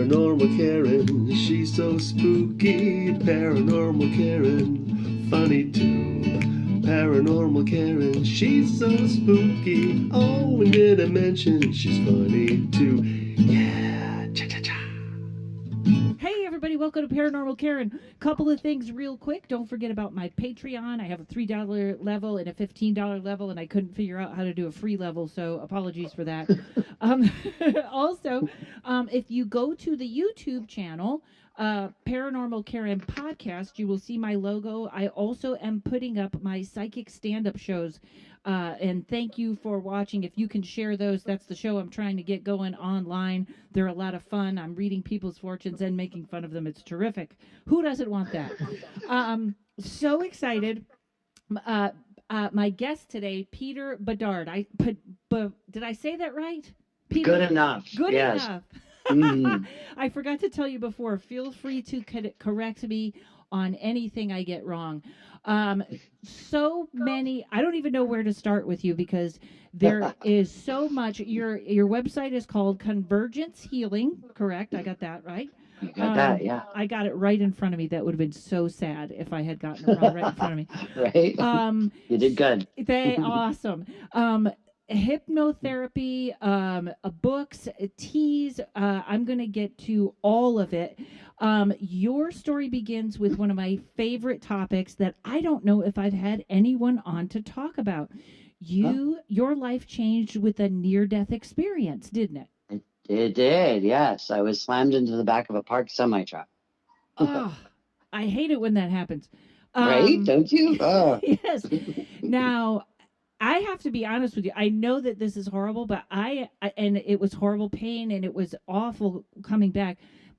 Paranormal Karen, she's so spooky. Paranormal Karen, funny too. Paranormal Karen, she's so spooky. Oh, and did I mention she's funny too? Yeah, cha-cha-cha. Hey everybody, welcome to Paranormal Karen. Couple of things real quick. Don't forget about my Patreon. I have a $3 level and a $15 level, and I couldn't figure out how to do a free level, so apologies for that. um, also, if you go to the YouTube channel, Paranormal Karen Podcast, you will see my logo. I also am putting up my psychic stand-up shows. And thank you for watching. If you can share those, that's the show I'm trying to get going online. They're a lot of fun. I'm reading people's fortunes and making fun of them. It's terrific. Who doesn't want that? So excited. My guest today, Peter Bedard. Did I say that right? Peter, Good enough. Good yes. enough. Mhm. I forgot to tell you before. Feel free to correct me on anything I get wrong. So many. I don't even know where to start with you because there is so much. Your website is called Convergence Healing, correct? I got that right. You got that, yeah. I got it right in front of me. That would have been so sad if I had gotten it wrong right in front of me. Right? You did good. Awesome. Hypnotherapy, books, teas. I'm going to get to all of it. Your story begins with one of my favorite topics that I don't know if I've had anyone on to talk about. Your life changed with a near-death experience, didn't it? It did, yes. I was slammed into the back of a parked semi-truck. Oh, I hate it when that happens. Right? Don't you? Oh. Yes. Now, I have to be honest with you. I know that this is horrible, but and it was horrible pain and it was awful coming back.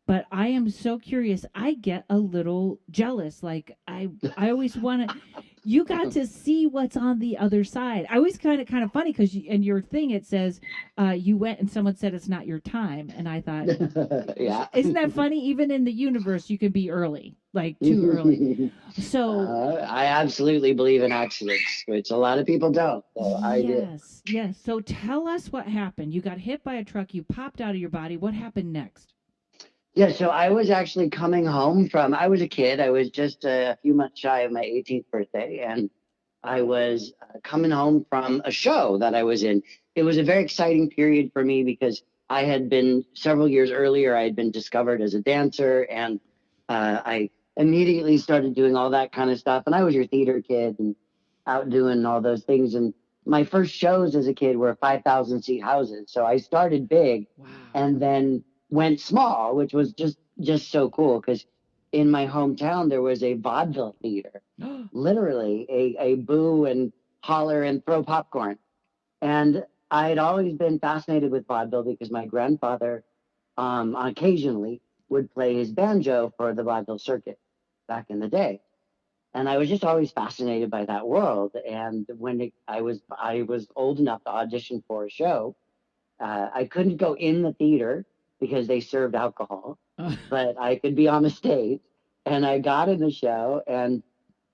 But I am so curious. I get a little jealous. Like I always want to. You got to see what's on the other side. I always kind of funny because in your thing it says you went and someone said it's not your time, and I thought, yeah, isn't that funny? Even in the universe, you can be early, like too early. So I absolutely believe in accidents, which a lot of people don't. So I do. Yes. So tell us what happened. You got hit by a truck. You popped out of your body. What happened next? Yeah, so I was actually coming home I was a kid. I was just a few months shy of my 18th birthday, and I was coming home from a show that I was in. It was a very exciting period for me because I had been, several years earlier, I had been discovered as a dancer, and I immediately started doing all that kind of stuff. And I was your theater kid and out doing all those things. And my first shows as a kid were 5,000 seat houses. So I started big. Wow. And then went small, which was just so cool because in my hometown there was a vaudeville theater, literally a boo and holler and throw popcorn. And I had always been fascinated with vaudeville because my grandfather occasionally would play his banjo for the vaudeville circuit back in the day. And I was just always fascinated by that world. And when I was old enough to audition for a show, I couldn't go in the theater because they served alcohol, but I could be on the stage. And I got in the show, and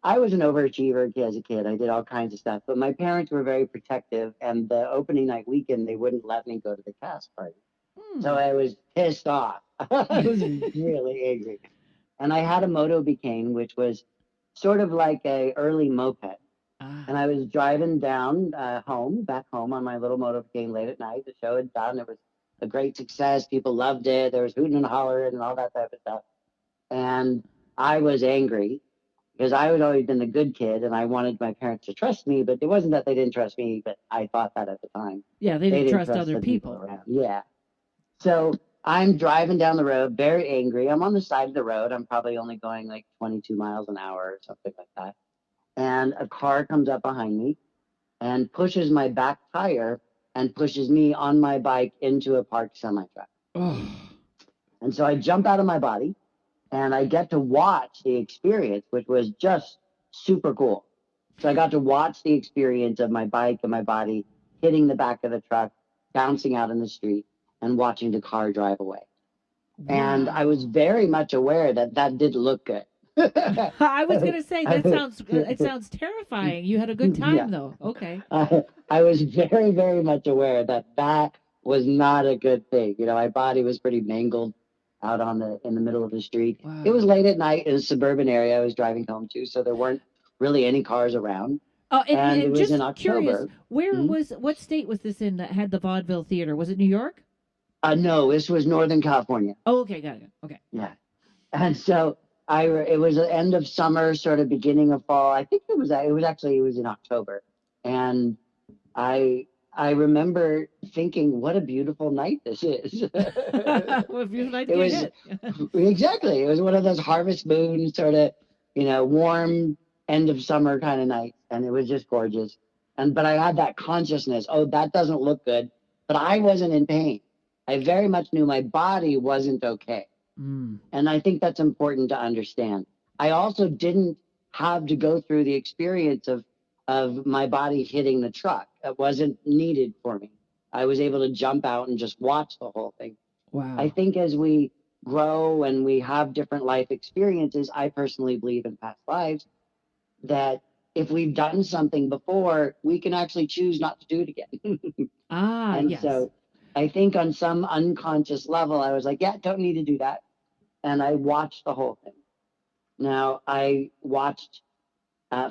I was an overachiever as a kid. I did all kinds of stuff, but my parents were very protective. And the opening night weekend, they wouldn't let me go to the cast party. So I was pissed off. I was really angry. And I had a Moto-Bicane, which was sort of like a early moped. And I was driving down back home on my little Moto-Bicane late at night. The show had done. It was a great success. People loved it. There was hooting and hollering and all that type of stuff. And I was angry because I had always been the good kid and I wanted my parents to trust me, but it wasn't that they didn't trust me, but I thought that at the time. Yeah, they didn't trust other people. Around. Yeah. So I'm driving down the road, very angry. I'm on the side of the road. I'm probably only going like 22 miles an hour or something like that. And a car comes up behind me and pushes my back tire and pushes me on my bike into a parked semi-truck. And so I jump out of my body and I get to watch the experience, which was just super cool. So I got to watch the experience of my bike and my body hitting the back of the truck, bouncing out in the street, and watching the car drive away. Wow. And I was very much aware that didn't look good. I was going to say, it sounds terrifying. You had a good time, though. Okay. I was very, very much aware that was not a good thing. My body was pretty mangled. out in the middle of the street. Wow. It was late at night in a suburban area I was driving home to, so there weren't really any cars around. Oh, And it and was in just curious, October. where Mhm. was what state was this in that had the vaudeville theater? Was it New York? No, this was Northern California. Oh, okay, got it. Okay. Yeah. And so it was the end of summer, sort of beginning of fall. I think it was in October. And I remember thinking, what a beautiful night this is. Well, if you'd like to It get was hit. exactly. It was one of those harvest moon sort of, warm end of summer kind of nights, and it was just gorgeous. But I had that consciousness. Oh, that doesn't look good. But I wasn't in pain. I very much knew my body wasn't okay, and I think that's important to understand. I also didn't have to go through the experience of my body hitting the truck. It wasn't needed for me. I was able to jump out and just watch the whole thing. Wow. I think as we grow and we have different life experiences, I personally believe in past lives that if we've done something before, we can actually choose not to do it again. And Yes. so I think on some unconscious level, I was like, yeah, don't need to do that. And I watched the whole thing. Now, I watched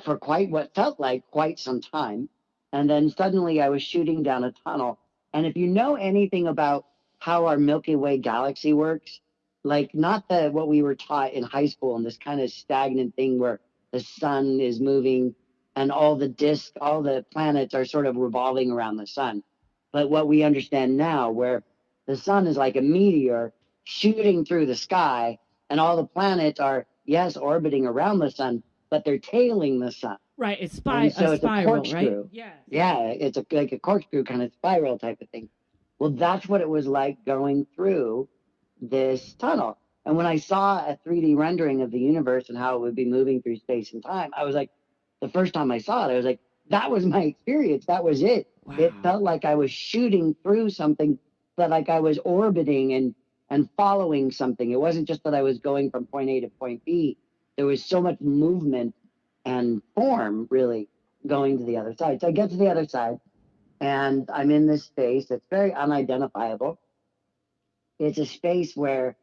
for what felt like quite some time. And then suddenly I was shooting down a tunnel. And if you know anything about how our Milky Way galaxy works, like not what we were taught in high school and this kind of stagnant thing where the sun is moving and all the planets are sort of revolving around the sun. But what we understand now, where the sun is like a meteor shooting through the sky and all the planets are, yes, orbiting around the sun, but they're tailing the sun. Right, it's so a it's a spiral, corkscrew. right? Yeah. Yeah, it's like a corkscrew kind of spiral type of thing. Well, that's what it was like going through this tunnel. And when I saw a 3D rendering of the universe and how it would be moving through space and time, I was like, the first time I saw it, I was like, that was my experience. That was it. Wow. It felt like I was shooting through something, but like I was orbiting and following something. It wasn't just that I was going from point A to point B. There was so much movement and form really going to the other side. So I get to the other side and I'm in this space that's very unidentifiable. It's a space where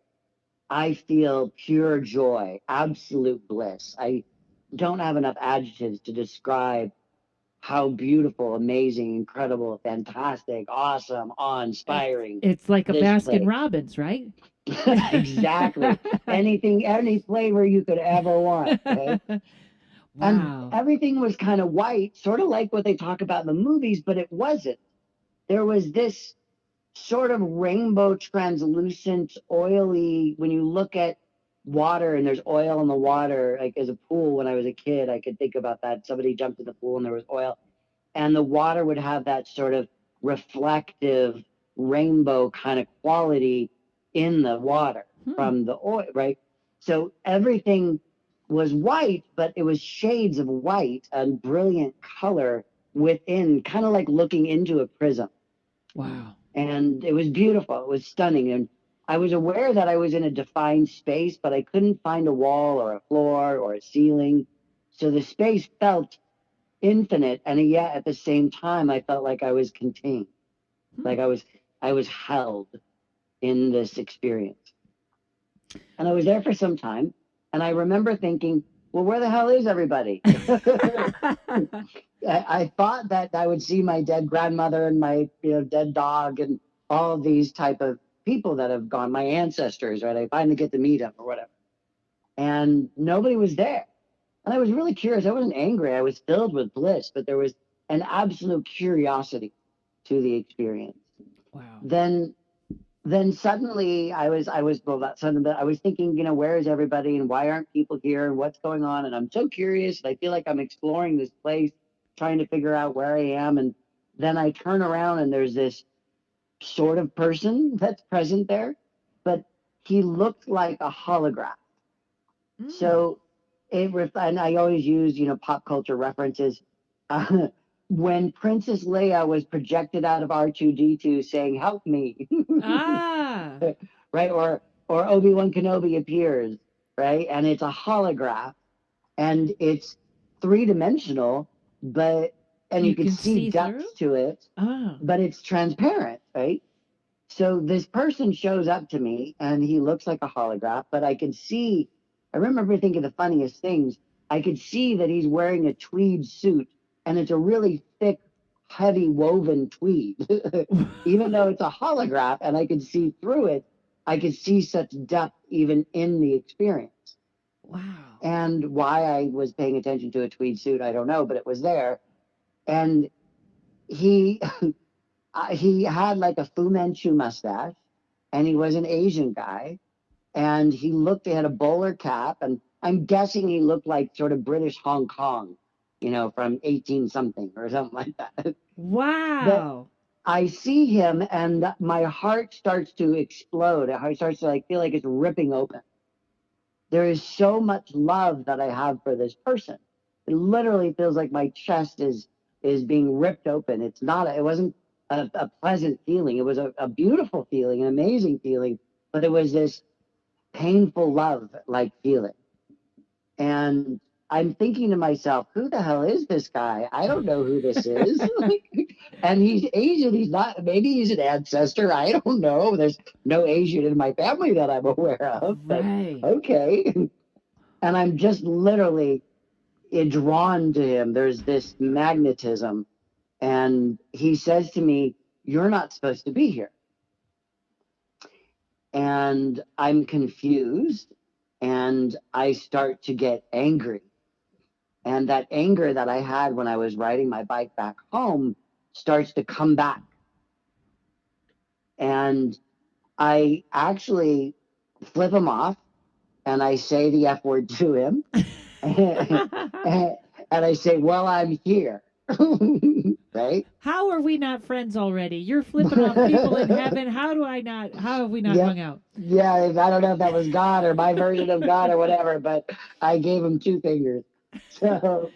I feel pure joy, absolute bliss. I don't have enough adjectives to describe how beautiful, amazing, incredible, fantastic, awesome, awe-inspiring. It's like a this Baskin place. Robbins, right? Exactly. Any flavor you could ever want. Okay? Wow. And everything was kind of white, sort of like what they talk about in the movies, but it wasn't. There was this sort of rainbow, translucent, oily, when you look at water and there's oil in the water, like as a pool when I was a kid, I could think about that. Somebody jumped in the pool and there was oil. And the water would have that sort of reflective rainbow kind of quality in the water from the oil, right? So everything was white, but it was shades of white and brilliant color within, kind of like looking into a prism. Wow. And it was beautiful. It was stunning. And I was aware that I was in a defined space, but I couldn't find a wall or a floor or a ceiling. So the space felt infinite, and yet at the same time I felt like I was contained, like I was held in this experience. And I was there for some time, and I remember thinking, well, where the hell is everybody? I thought that I would see my dead grandmother and my dead dog and all of these type of people that have gone, my ancestors, right? I finally get to meet them or whatever, and nobody was there. And I was really curious. I wasn't angry. I was filled with bliss, but there was an absolute curiosity to the experience. Wow. Then suddenly I was thinking, where is everybody and why aren't people here and what's going on? And I'm so curious. And I feel like I'm exploring this place, trying to figure out where I am. And then I turn around and there's this sort of person that's present there, but he looked like a hologram. So and I always use, pop culture references. When Princess Leia was projected out of R2D2 saying, "Help me," right? Or Obi-Wan Kenobi appears, right? And it's a holograph, and it's three-dimensional, and you can see depths to it, but it's transparent, right? So this person shows up to me and he looks like a holograph, but I remember thinking the funniest things. I could see that he's wearing a tweed suit and it's a really thick, heavy woven tweed. Even though it's a holograph and I could see through it, I could see such depth even in the experience. Wow. And why I was paying attention to a tweed suit, I don't know, but it was there. And he he had like a Fu Manchu mustache, and he was an Asian guy, and he had a bowler cap, and I'm guessing he looked like sort of British Hong Kong, from 18 something or something like that. But Wow. I see him, and my heart starts to explode. It starts to feel like it's ripping open. There is so much love that I have for this person. It literally feels like my chest is being ripped open. It wasn't a pleasant feeling. It was a beautiful feeling, an amazing feeling, but it was this painful love like feeling. And I'm thinking to myself, who the hell is this guy? I don't know who this is. And he's Asian. Maybe he's an ancestor. I don't know. There's no Asian in my family that I'm aware of. But Right. okay. And I'm just literally drawn to him. There's this magnetism. And he says to me, "You're not supposed to be here." And I'm confused and I start to get angry. And that anger that I had when I was riding my bike back home starts to come back. And I actually flip him off and I say the F word to him. And I say, "Well, I'm here." Right? How are we not friends already? You're flipping off people in heaven. How have we not Yep. hung out? Yeah, I don't know if that was God or my version of God or whatever, but I gave him two fingers. So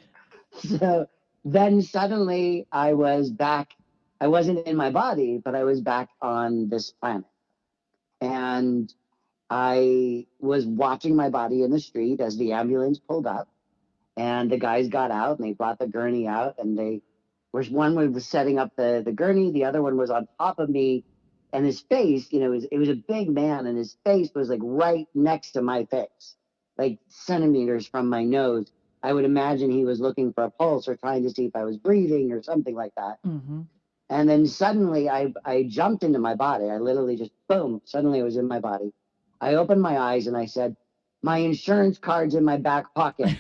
then suddenly I was back. I wasn't in my body, but I was back on this planet. And I was watching my body in the street as the ambulance pulled up, and the guys got out and they brought the gurney out, and one was setting up the gurney, the other one was on top of me, and his face, it was a big man, and his face was like right next to my face, like centimeters from my nose. I would imagine he was looking for a pulse or trying to see if I was breathing or something like that. Mm-hmm. And then suddenly I jumped into my body. I literally just, boom, suddenly I was in my body. I opened my eyes and I said, "My insurance card's in my back pocket."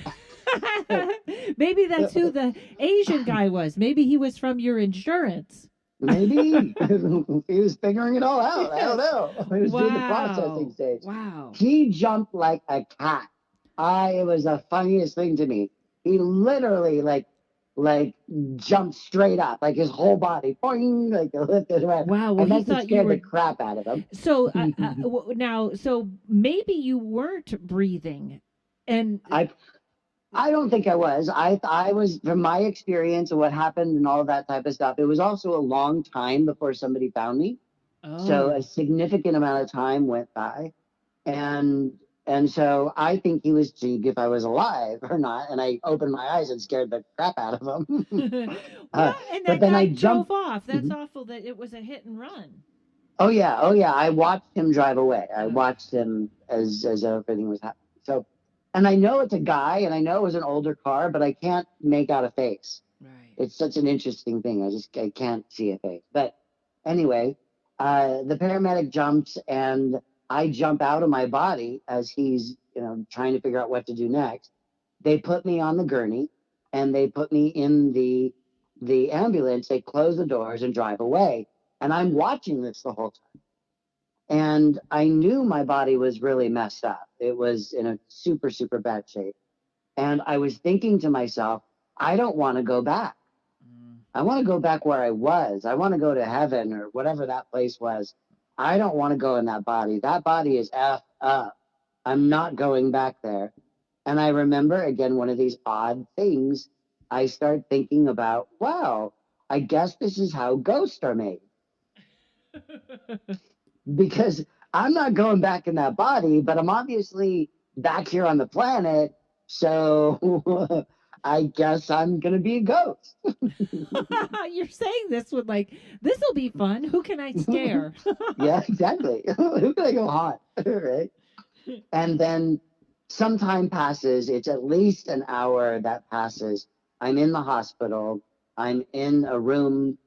Maybe that's who the Asian guy was. Maybe he was from your insurance. Maybe he was figuring it all out. I don't know. He was doing the Wow. processing stage. Wow. He jumped like a cat. It was the funniest thing to me. He literally like jumped straight up, like his whole body, boing, like lifted around. Wow. Well, And he that thought you scared were the crap out of him. so now. So maybe you weren't breathing, and I don't think I was. I was, from my experience of what happened and all that type of stuff. It was also a long time before somebody found me. So a significant amount of time went by, and so I think he was seeing if I was alive or not. And I opened my eyes and scared the crap out of him. well, and But that then guy I drove jumped. off. That's Mhm. awful that it was a hit and run. Oh yeah, I watched him drive away. I watched him as everything was happening. So, and I know it's a guy, and I know it was an older car, but I can't make out a face. Right. It's such an interesting thing. I can't see a face. But anyway, the paramedic jumps, and I jump out of my body as he's trying to figure out what to do next. They put me on the gurney, and they put me in the ambulance. They close the doors and drive away. And I'm watching this the whole time. And I knew my body was really messed up. It was in a super, super bad shape. And I was thinking to myself, I don't want to go back. I want to go back where I was. I want to go to heaven or whatever that place was. I don't want to go in that body. That body is effed up. I'm not going back there. And I remember, again, one of these odd things. I start thinking about, wow, I guess this is how ghosts are made. Because I'm not going back in that body, but I'm obviously back here on the planet. So I guess I'm gonna be a ghost. You're saying this with like, this will be fun. Who can I scare? Yeah, exactly. Who can I go haunt? Right? And then some time passes. It's at least an hour that passes. I'm in the hospital. I'm in a room,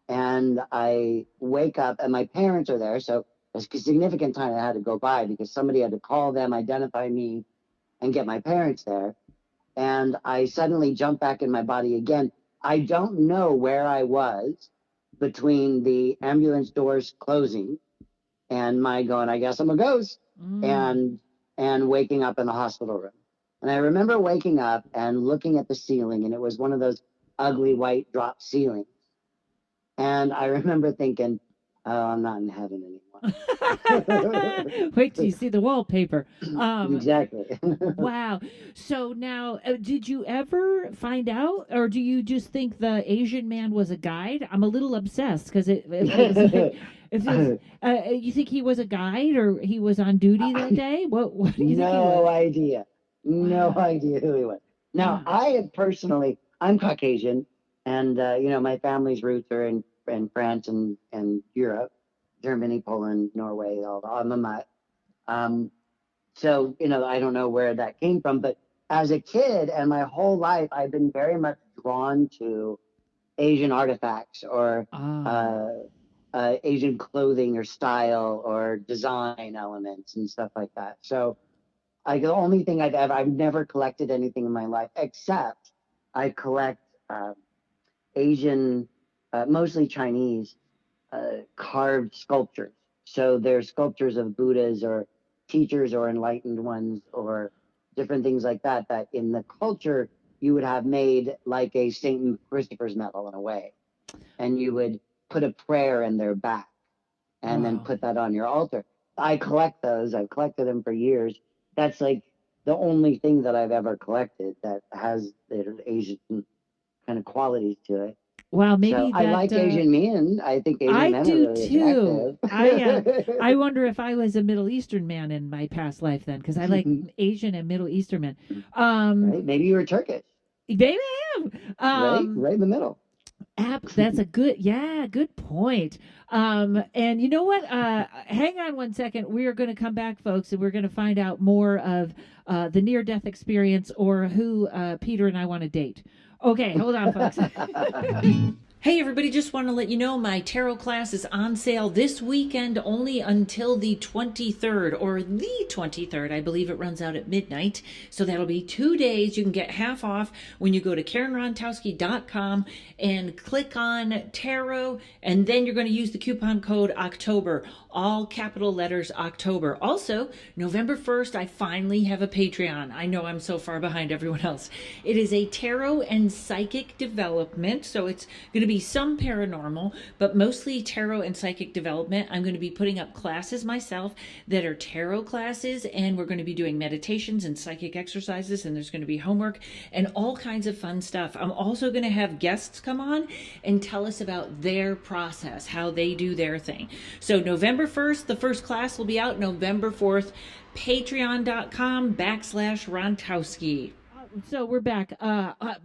and I wake up, and my parents are there. So a significant time I had to go by because somebody had to call them, identify me, and get my parents there. And I suddenly jump back in my body again. I don't know where I was between the ambulance doors closing and my going, I guess I'm a ghost, Mm. and waking up in the hospital room. And I remember waking up and looking at the ceiling, and it was one of those ugly white drop ceilings. And I remember thinking, oh, I'm not in heaven anymore. Wait till you see the wallpaper. Exactly. Wow. So now, did you ever find out, or do you just think the Asian man was a guide? I'm a little obsessed because it feels like it feels. You think he was a guide, or he was on duty that day? What do you think he was? No idea. No Wow. idea who he was. Now, Wow. I have personally, I'm Caucasian, and my family's roots are in France and Europe, Germany, Poland, Norway, all I'm a mutt. Um, so, I don't know where that came from, but as a kid and my whole life, I've been very much drawn to Asian artifacts or Ah. uh, Asian clothing or style or design elements and stuff like that. So, the only thing I've never collected anything in my life except I collect Asian, mostly Chinese, carved sculptures. So they're sculptures of Buddhas or teachers or enlightened ones or different things like that, that in the culture you would have made like a St. Christopher's medal in a way. And you would put a prayer in their back and then Wow. put that on your altar. I collect those. I've collected them for years. That's like the only thing that I've ever collected that has the Asian kind of qualities to it. Wow. So Maybe I that. like Asian men. I think Asian I men are do really too. attractive. I wonder if I was a Middle Eastern man in my past life then, because I like Asian and Middle Eastern men. Um, Right? Maybe you were Turkish, Maybe I am. right? Right in the middle. That's a good point. And you know what? Hang on one second. We are going to come back, folks, and we're going to find out more of the near death experience or who Peter and I want to date. Okay, hold on, folks. Hey everybody, just want to let you know my tarot class is on sale this weekend only until the 23rd or the 23rd. I believe it runs out at midnight. So that'll be 2 days. You can get half off when you go to karenrontowski.com and click on tarot, and then you're going to use the coupon code October, all capital letters October. Also, November 1st, I finally have a Patreon. I know I'm so far behind everyone else. It is a tarot and psychic development. So it's going to be some paranormal, but mostly tarot and psychic development. I'm going to be putting up classes myself that are tarot classes, and we're going to be doing meditations and psychic exercises, and there's going to be homework and all kinds of fun stuff. I'm also going to have guests come on and tell us about their process, how they do their thing. So November 1st, the first class will be out. November 4th, patreon.com/Rontowski. So we're back.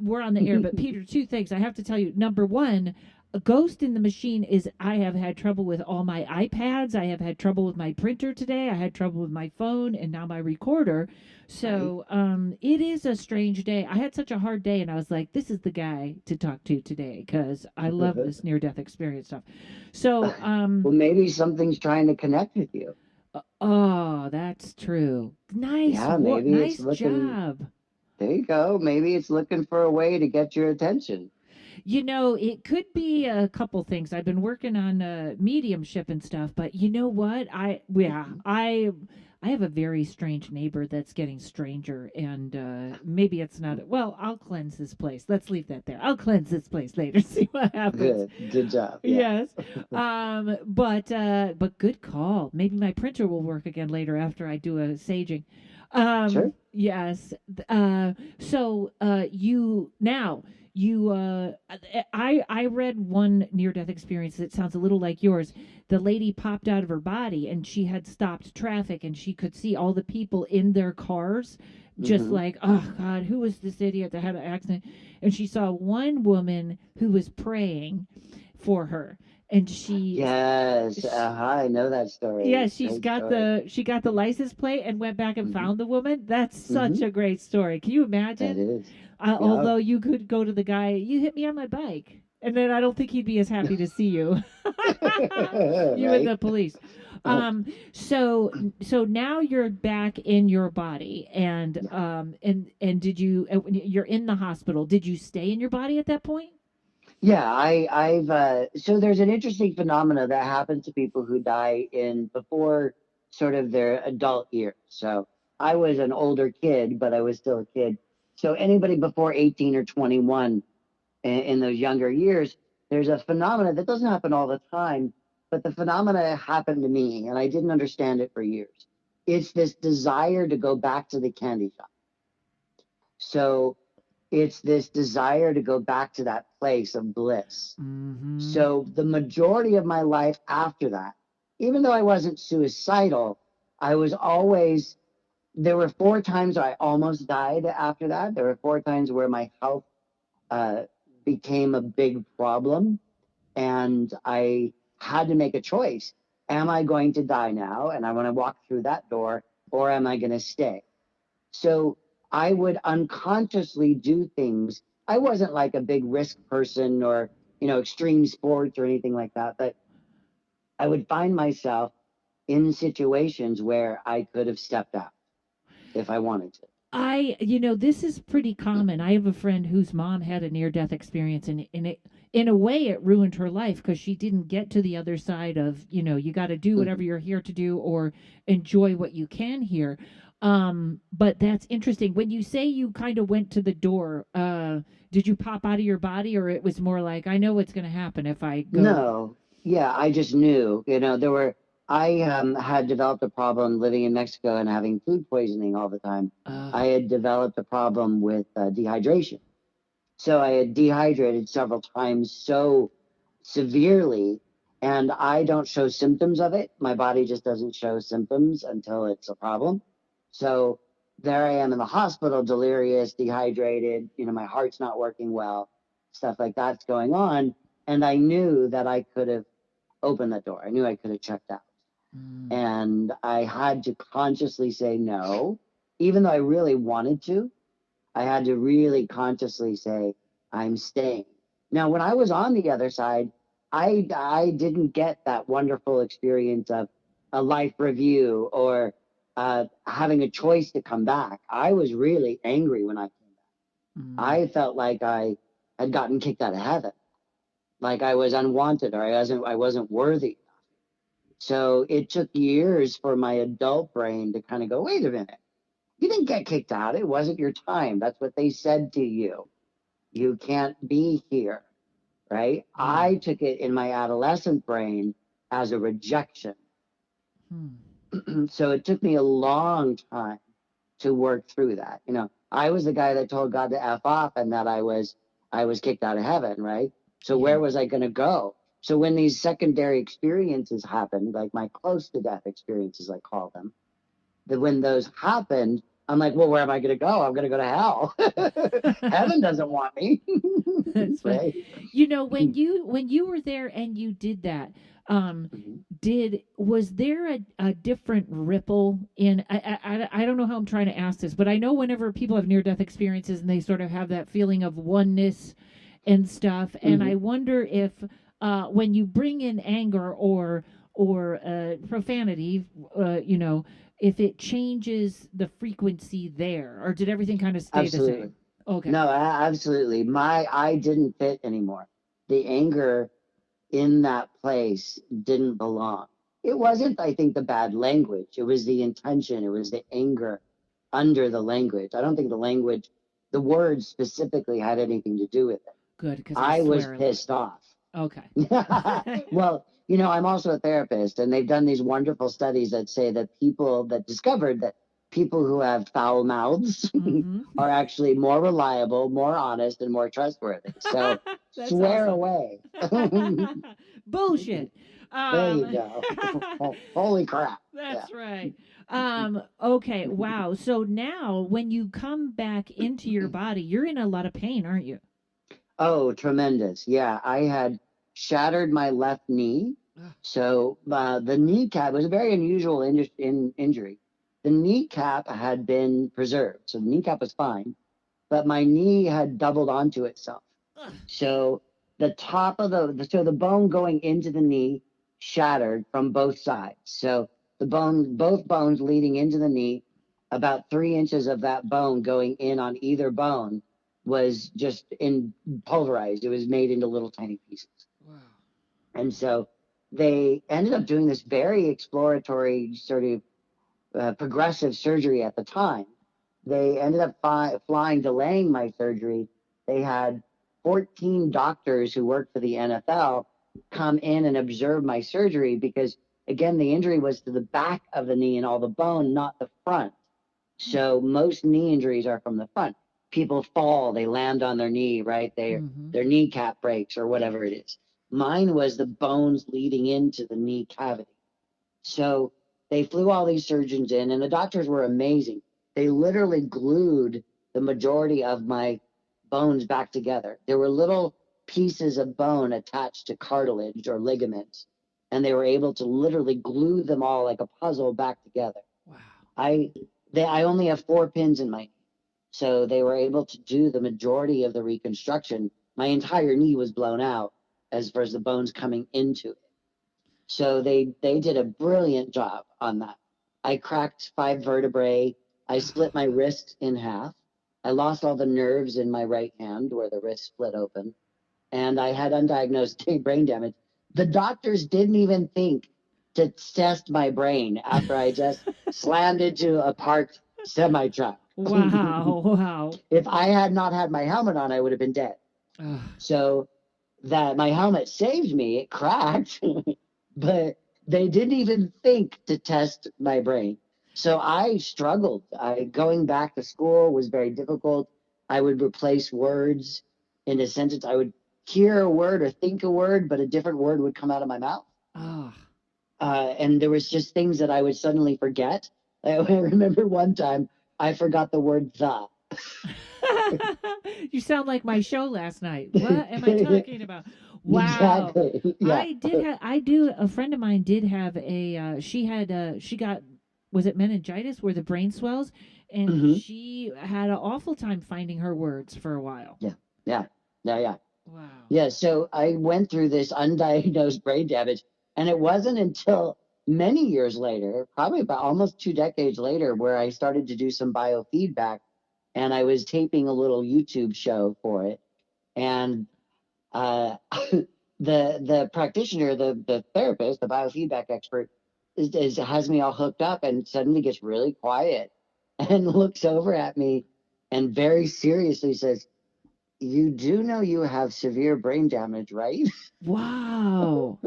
We're on the air, but Peter, two things I have to tell you. Number one, a ghost in the machine is I have had trouble with all my iPads. I have had trouble with my printer today. I had trouble with my phone and now my recorder. So it is a strange day. I had such a hard day, and I was like, this is the guy to talk to today because I love this near death experience stuff. So Well, maybe something's trying to connect with you. Oh, that's true. Nice Yeah, work. maybe it's Nice looking. job. There you go. Maybe it's looking for a way to get your attention. You know, it could be a couple things. I've been working on mediumship and stuff, but you know what? I have a very strange neighbor that's getting stranger, and maybe it's not. Well, I'll cleanse this place. Let's leave that there. I'll cleanse this place later. See what happens. Good job. Yeah. Yes. But good call. Maybe my printer will work again later after I do a saging. Sure. Yes. You now you I read one near death experience that sounds a little like yours. The lady popped out of her body and she had stopped traffic and she could see all the people in their cars just Hmm. like, oh God, who was this idiot that had an accident? And she saw one woman who was praying for her, and Yes. she I know that yeah, story. Great story. she got the license plate and went back and Hmm. found the woman. That's such Hmm. a great story. Can you That imagine? is. Yeah. Although you could go to the guy, you hit me on my bike, and then I don't think he'd be as happy to see you. You and Right. the police. Um, so now you're back in your body, Yeah. and did you? When you're in the hospital. Did you stay in your body at that point? Yeah, I've so there's an interesting phenomena that happens to people who die in before sort of their adult years. So I was an older kid, but I was still a kid. So anybody before 18 or 21 in those younger years, there's a phenomena that doesn't happen all the time, but the phenomena happened to me, and I didn't understand it for years. It's this desire to go back to the candy shop. So it's this desire to go back to that place of bliss. Mm-hmm. So the majority of my life after that, even though I wasn't suicidal, I was always, there were four times I almost died after that. There were four times where my health uh, became a big problem, and I had to make a choice. Am I going to die now and I want to walk through that door, or am I going to stay? So I would unconsciously do things. I wasn't like a big risk person or, extreme sports or anything like that, but I would find myself in situations where I could have stepped out if I wanted to. This is pretty common. I have a friend whose mom had a near death experience, and in a way, it ruined her life because she didn't get to the other side of, you got to do whatever Mhm. you're here to do or enjoy what you can here. But that's interesting. When you say you kind of went to the door, did you pop out of your body, or it was more like, I know what's going to happen if I go? No, yeah, I just knew, I had developed a problem living in Mexico and having food poisoning all the time. Uh, I had developed a problem with dehydration. So I had dehydrated several times so severely, and I don't show symptoms of it. My body just doesn't show symptoms until it's a problem. So there I am in the hospital, delirious, dehydrated, my heart's not working well, stuff like that's going on. And I knew that I could have opened that door. I knew I could have checked out. mm, And I had to consciously say no, even though I really wanted to. I had to really consciously say, I'm staying. Now, when I was on the other side, I didn't get that wonderful experience of a life review or having a choice to come back. I was really angry when I came back. mm. I felt like I had gotten kicked out of heaven, like I was unwanted or I wasn't worthy. So it took years for my adult brain to kind of go, wait a minute, you didn't get kicked out. It wasn't your time. That's what they said to you. You can't be here, right? Yeah. I took it in my adolescent brain as a rejection. Hmm. So it took me a long time to work through that. I was the guy that told God to F off and that I was kicked out of heaven, right? So Yeah. where was I going to go? So when these secondary experiences happened, like my close to death experiences, I call them, that when those happened, I'm like, well, where am I going to go? I'm going to go to hell. Heaven doesn't want me, That's fun. right? When you were there and you did that, um, Mhm. did was there a different ripple in? I don't know how I'm trying to ask this, but I know whenever people have near death experiences and they sort of have that feeling of oneness and stuff, and I Mhm. wonder if when you bring in anger or profanity, if it changes the frequency there, or did everything kind of stay the Absolutely. same? Okay. No, absolutely. I didn't fit anymore. The anger in that place didn't belong. It wasn't, I think, the bad language. It was the intention. It was the anger under the language. I don't think the words specifically had anything to do with it. Good, because I I was swear a lot. pissed off. Okay. Well, I'm also a therapist, and they've done these wonderful studies that say that people that discovered that people who have foul mouths Mhm. are actually more reliable, more honest, and more trustworthy. So That's swear awesome. away. Bullshit. There you Um, go. Holy crap. Yeah. that's right. Okay. Wow. So now, when you come back into your body, you're in a lot of pain, aren't you? Oh, tremendous. Yeah, I had shattered my left knee. Ugh. So the kneecap was a very unusual injury. The kneecap had been preserved. So the kneecap was fine, but my knee had doubled onto itself. Ugh. So the top of the bone going into the knee shattered from both sides. So both bones leading into the knee, about 3 inches of that bone going in on either bone was just in pulverized. It was made into little tiny pieces. Wow. And so they ended up doing this very exploratory sort of progressive surgery at the time. They ended up flying, delaying my surgery. They had 14 doctors who worked for the NFL come in and observe my surgery because, again, the injury was to the back of the knee and all the bone, not the front. So most knee injuries are from the front. People fall, they land on their knee, right? Mhm. Their kneecap breaks or whatever it is. Mine was the bones leading into the knee cavity. So they flew all these surgeons in, and the doctors were amazing. They literally glued the majority of my bones back together. There were little pieces of bone attached to cartilage or ligaments, and they were able to literally glue them all like a puzzle back together. Wow. I I only have 4 pins in my knee, so they were able to do the majority of the reconstruction. My entire knee was blown out as far as the bones coming into it. So they did a brilliant job on that. I cracked 5 vertebrae. I split my wrist in half. I lost all the nerves in my right hand where the wrist split open, and I had undiagnosed brain damage. The doctors didn't even think to test my brain after I just slammed into a parked semi truck. Wow. Wow. If I had not had my helmet on, I would have been dead. Ugh. So that my helmet saved me. It cracked, but they didn't even think to test my brain. So I struggled. I going back to school was very difficult. I would replace words in a sentence. I would hear a word or think a word, but a different word would come out of my mouth. Ah. And there was just things that I would suddenly forget. I remember one time I forgot the word the. You sound like my show last night. What am I talking about? Wow. Exactly. Yeah. I do, a friend of mine did have a, she got, was it meningitis where the brain swells? And Hmm. she had an awful time finding her words for a while. Yeah. Yeah. Yeah. Yeah. Wow. Yeah, so I went through this undiagnosed brain damage, and it wasn't until many years later, probably about almost 2 decades later, where I started to do some biofeedback, and I was taping a little YouTube show for it, and the practitioner, the therapist, the biofeedback expert, has me all hooked up, and suddenly gets really quiet, and looks over at me, and very seriously says, "You do know you have severe brain damage, right?" Wow.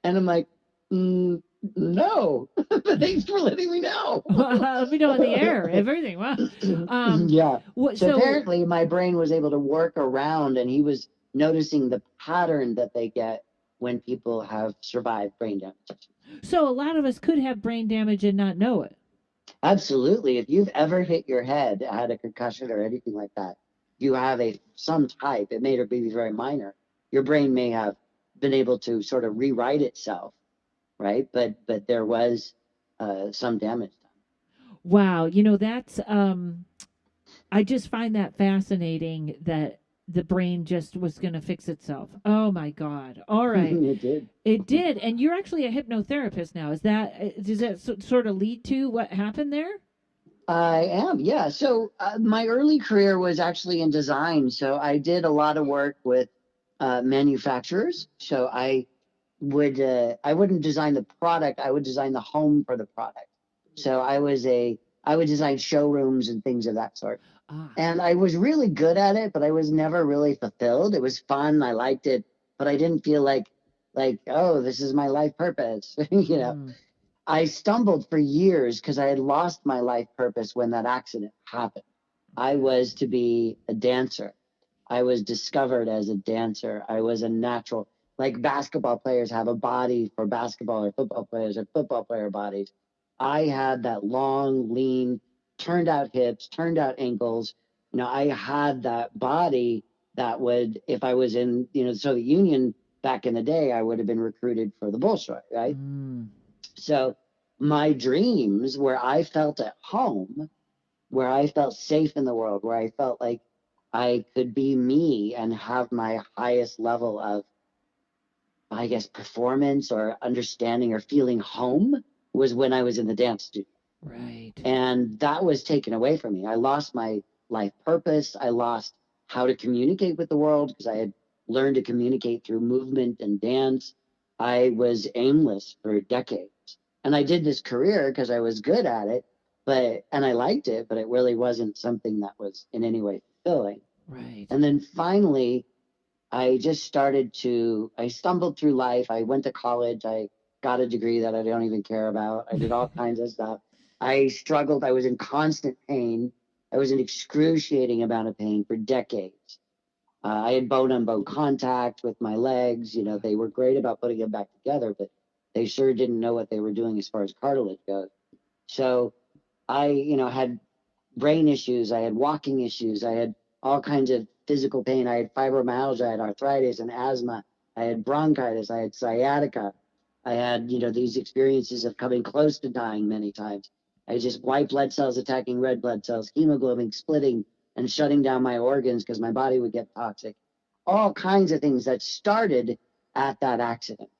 And I'm like, no, but thanks for letting me know. Let me know on the air, everything. Wow. Yeah. What, So so, apparently my brain was able to work around, and he was noticing the pattern that they get when people have survived brain damage. so a lot of us could have brain damage and not know it. Absolutely. If you've ever hit your head, had a concussion or anything like that, you have some type, it may or be very minor. Your brain may have been able to sort of rewrite itself, right? But there was some damage done. Wow, that's I just find that fascinating that the brain just was going to fix itself. Oh my god. All right. It did. It did. And you're actually a hypnotherapist now. Does that sort of lead to what happened there? I am, yeah. So my early career was actually in design. So I did a lot of work with manufacturers. So I wouldn't design the product. I would design the home for the product. So I would design showrooms and things of that sort. Ah. And I was really good at it, but I was never really fulfilled. It was fun. I liked it, but I didn't feel like, oh, this is my life purpose, you know? Mm. I stumbled for years because I had lost my life purpose when that accident happened. I was to be a dancer. I was discovered as a dancer. I was a natural, like basketball players have a body for basketball, or football players have football player bodies. I had that long, lean, turned out hips, turned out ankles. I had that body that would, if I was in, the Soviet Union back in the day, I would have been recruited for the Bolshoi, right? Mm. So my dreams where I felt at home, where I felt safe in the world, where I felt like I could be me and have my highest level of, I guess, performance or understanding or feeling home, was when I was in the dance studio. Right. And that was taken away from me. I lost my life purpose. I lost how to communicate with the world because I had learned to communicate through movement and dance. I was aimless for decades. And I did this career because I was good at it, and I liked it, but it really wasn't something that was in any way fulfilling. Right. And then finally, I stumbled through life. I went to college. I got a degree that I don't even care about. I did all kinds of stuff. I struggled. I was in constant pain. I was in excruciating amount of pain for decades. I had bone on bone contact with my legs. They were great about putting them back together, but they sure didn't know what they were doing as far as cartilage goes. So I, had brain issues. I had walking issues. I had all kinds of physical pain. I had fibromyalgia. I had arthritis and asthma. I had bronchitis. I had sciatica. I had, these experiences of coming close to dying many times. I just white blood cells attacking red blood cells, hemoglobin splitting and shutting down my organs because my body would get toxic. All kinds of things that started at that accident.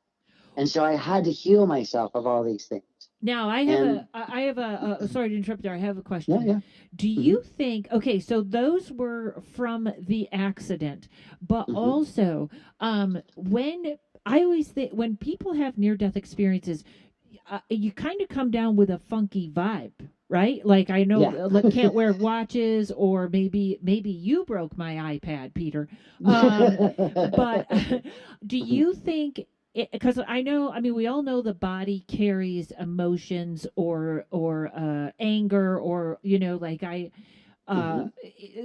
And so I had to heal myself of all these things. Now I have And sorry to interrupt there. I have a yeah, question. yeah. Do you think, okay, so those were from the accident, but also when I always think when people have near death experiences, you kind of come down with a funky vibe, right? Like I know, Yeah. like can't wear watches, or maybe you broke my iPad, Peter. But do you think? Because I know, I mean, we all know the body carries emotions or anger, or like Mhm.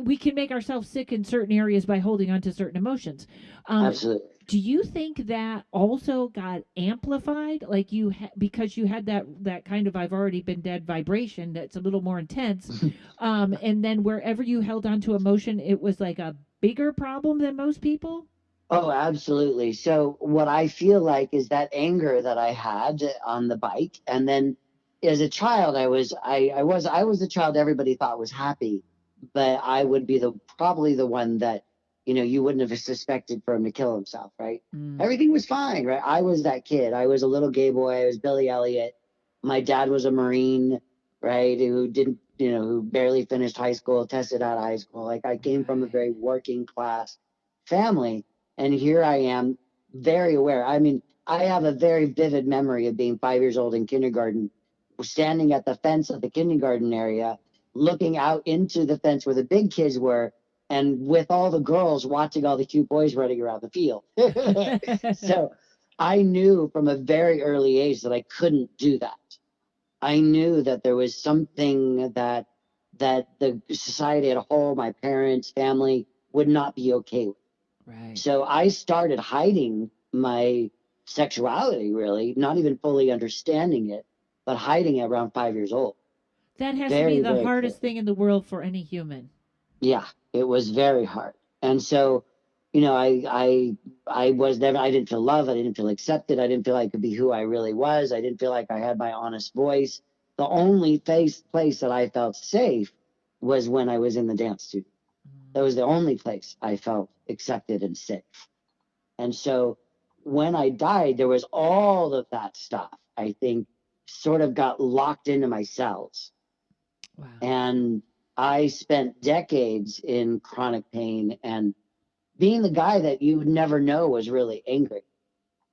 we can make ourselves sick in certain areas by holding on to certain emotions. Um, Absolutely. do you think that also got amplified, like because you had that kind of I've already been dead vibration that's a little more intense, and then wherever you held on to emotion, it was like a bigger problem than most people? Oh, absolutely. So what I feel like is that anger that I had on the bike, and then as a child, I was the child everybody thought was happy, but I would be probably the one that you wouldn't have suspected for him to kill himself, right? Mm. Everything was fine, right? I was that kid. I was a little gay boy. I was Billy Elliot. My dad was a Marine, right? Who didn't, who barely finished high school, tested out of high school. Like I came from a very working class family. And here I am, very aware. I mean, I have a very vivid memory of being 5 years old in kindergarten, standing at the fence of the kindergarten area, looking out into the fence where the big kids were, and with all the girls watching all the cute boys running around the field. So I knew from a very early age that I couldn't do that. I knew that there was something that the society as a whole, my parents, family, would not be okay with. Right. So I started hiding my sexuality, really, not even fully understanding it, but hiding it around 5 years old. That has to be Very, the very clear. hardest thing in the world for any human. Yeah, it was very hard. And so, I was never, I didn't feel love. I didn't feel accepted. I didn't feel I could be who I really was. I didn't feel like I had my honest voice. The only place that I felt safe was when I was in the dance studio. That was the only place I felt accepted and safe. And so when I died, there was all of that stuff, I think, sort of got locked into my cells. Wow. And I spent decades in chronic pain and being the guy that you would never know was really angry.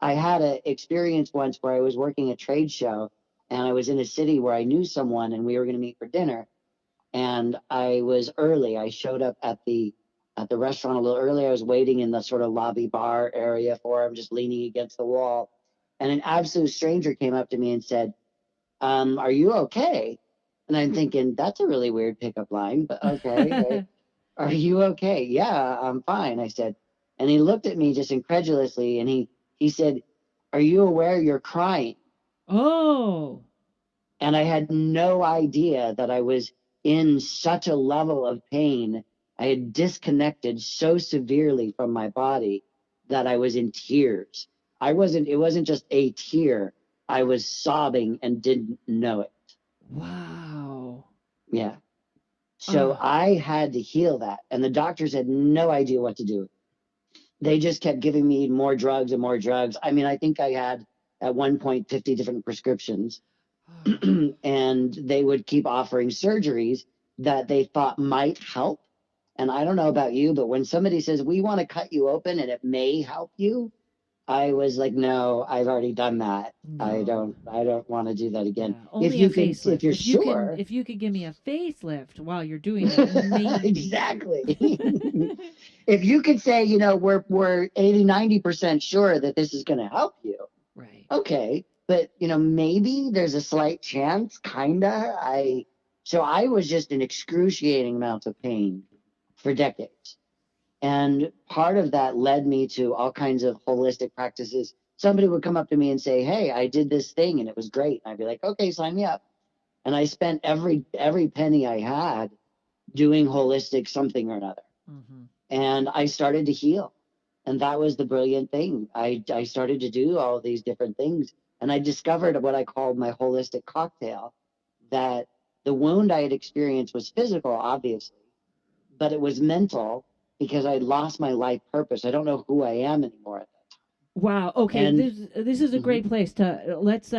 I had an experience once where I was working a trade show and I was in a city where I knew someone and we were going to meet for dinner. And I was early. I showed up at the restaurant a little early. I was waiting in the sort of lobby bar area for him, just leaning against the wall. And an absolute stranger came up to me and said, Are you okay? And I'm thinking, that's a really weird pickup line, but okay. Are you okay? Yeah, I'm fine, I said. And he looked at me just incredulously and he said, are you aware you're crying? Oh. And I had no idea that I was in such a level of pain. I had disconnected so severely from my body that I was in tears. It wasn't just a tear. I was sobbing and didn't know it. Wow. Yeah. So I had to heal that. And the doctors had no idea what to do. They just kept giving me more drugs and more drugs. I mean, I think I had at one point 50 different prescriptions. And they would keep offering surgeries that they thought might help. And I don't know about you, but when somebody says, we want to cut you open and it may help you, I was like, no, I've already done that. No. I don't want to do that again. Yeah, only a facelift. If you're sure. If you could give me a facelift while you're doing it, maybe. Exactly. If you could say, you know, we're 80, 90% sure that this is going to help you. Right. Okay. But, you know, maybe there's a slight chance, kinda. So I was just in excruciating amounts of pain for decades. And part of that led me to all kinds of holistic practices. Somebody would come up to me and say, hey, I did this thing and it was great. And I'd be like, okay, sign me up. And I spent every penny I had doing holistic something or another. Mm-hmm. And I started to heal. And that was the brilliant thing. I started to do all these different things. And I discovered what I called my holistic cocktail, that the wound I had experienced was physical, obviously, but it was mental because I lost my life purpose. I don't know who I am anymore at that time. Wow. Okay. And this is a great place to let's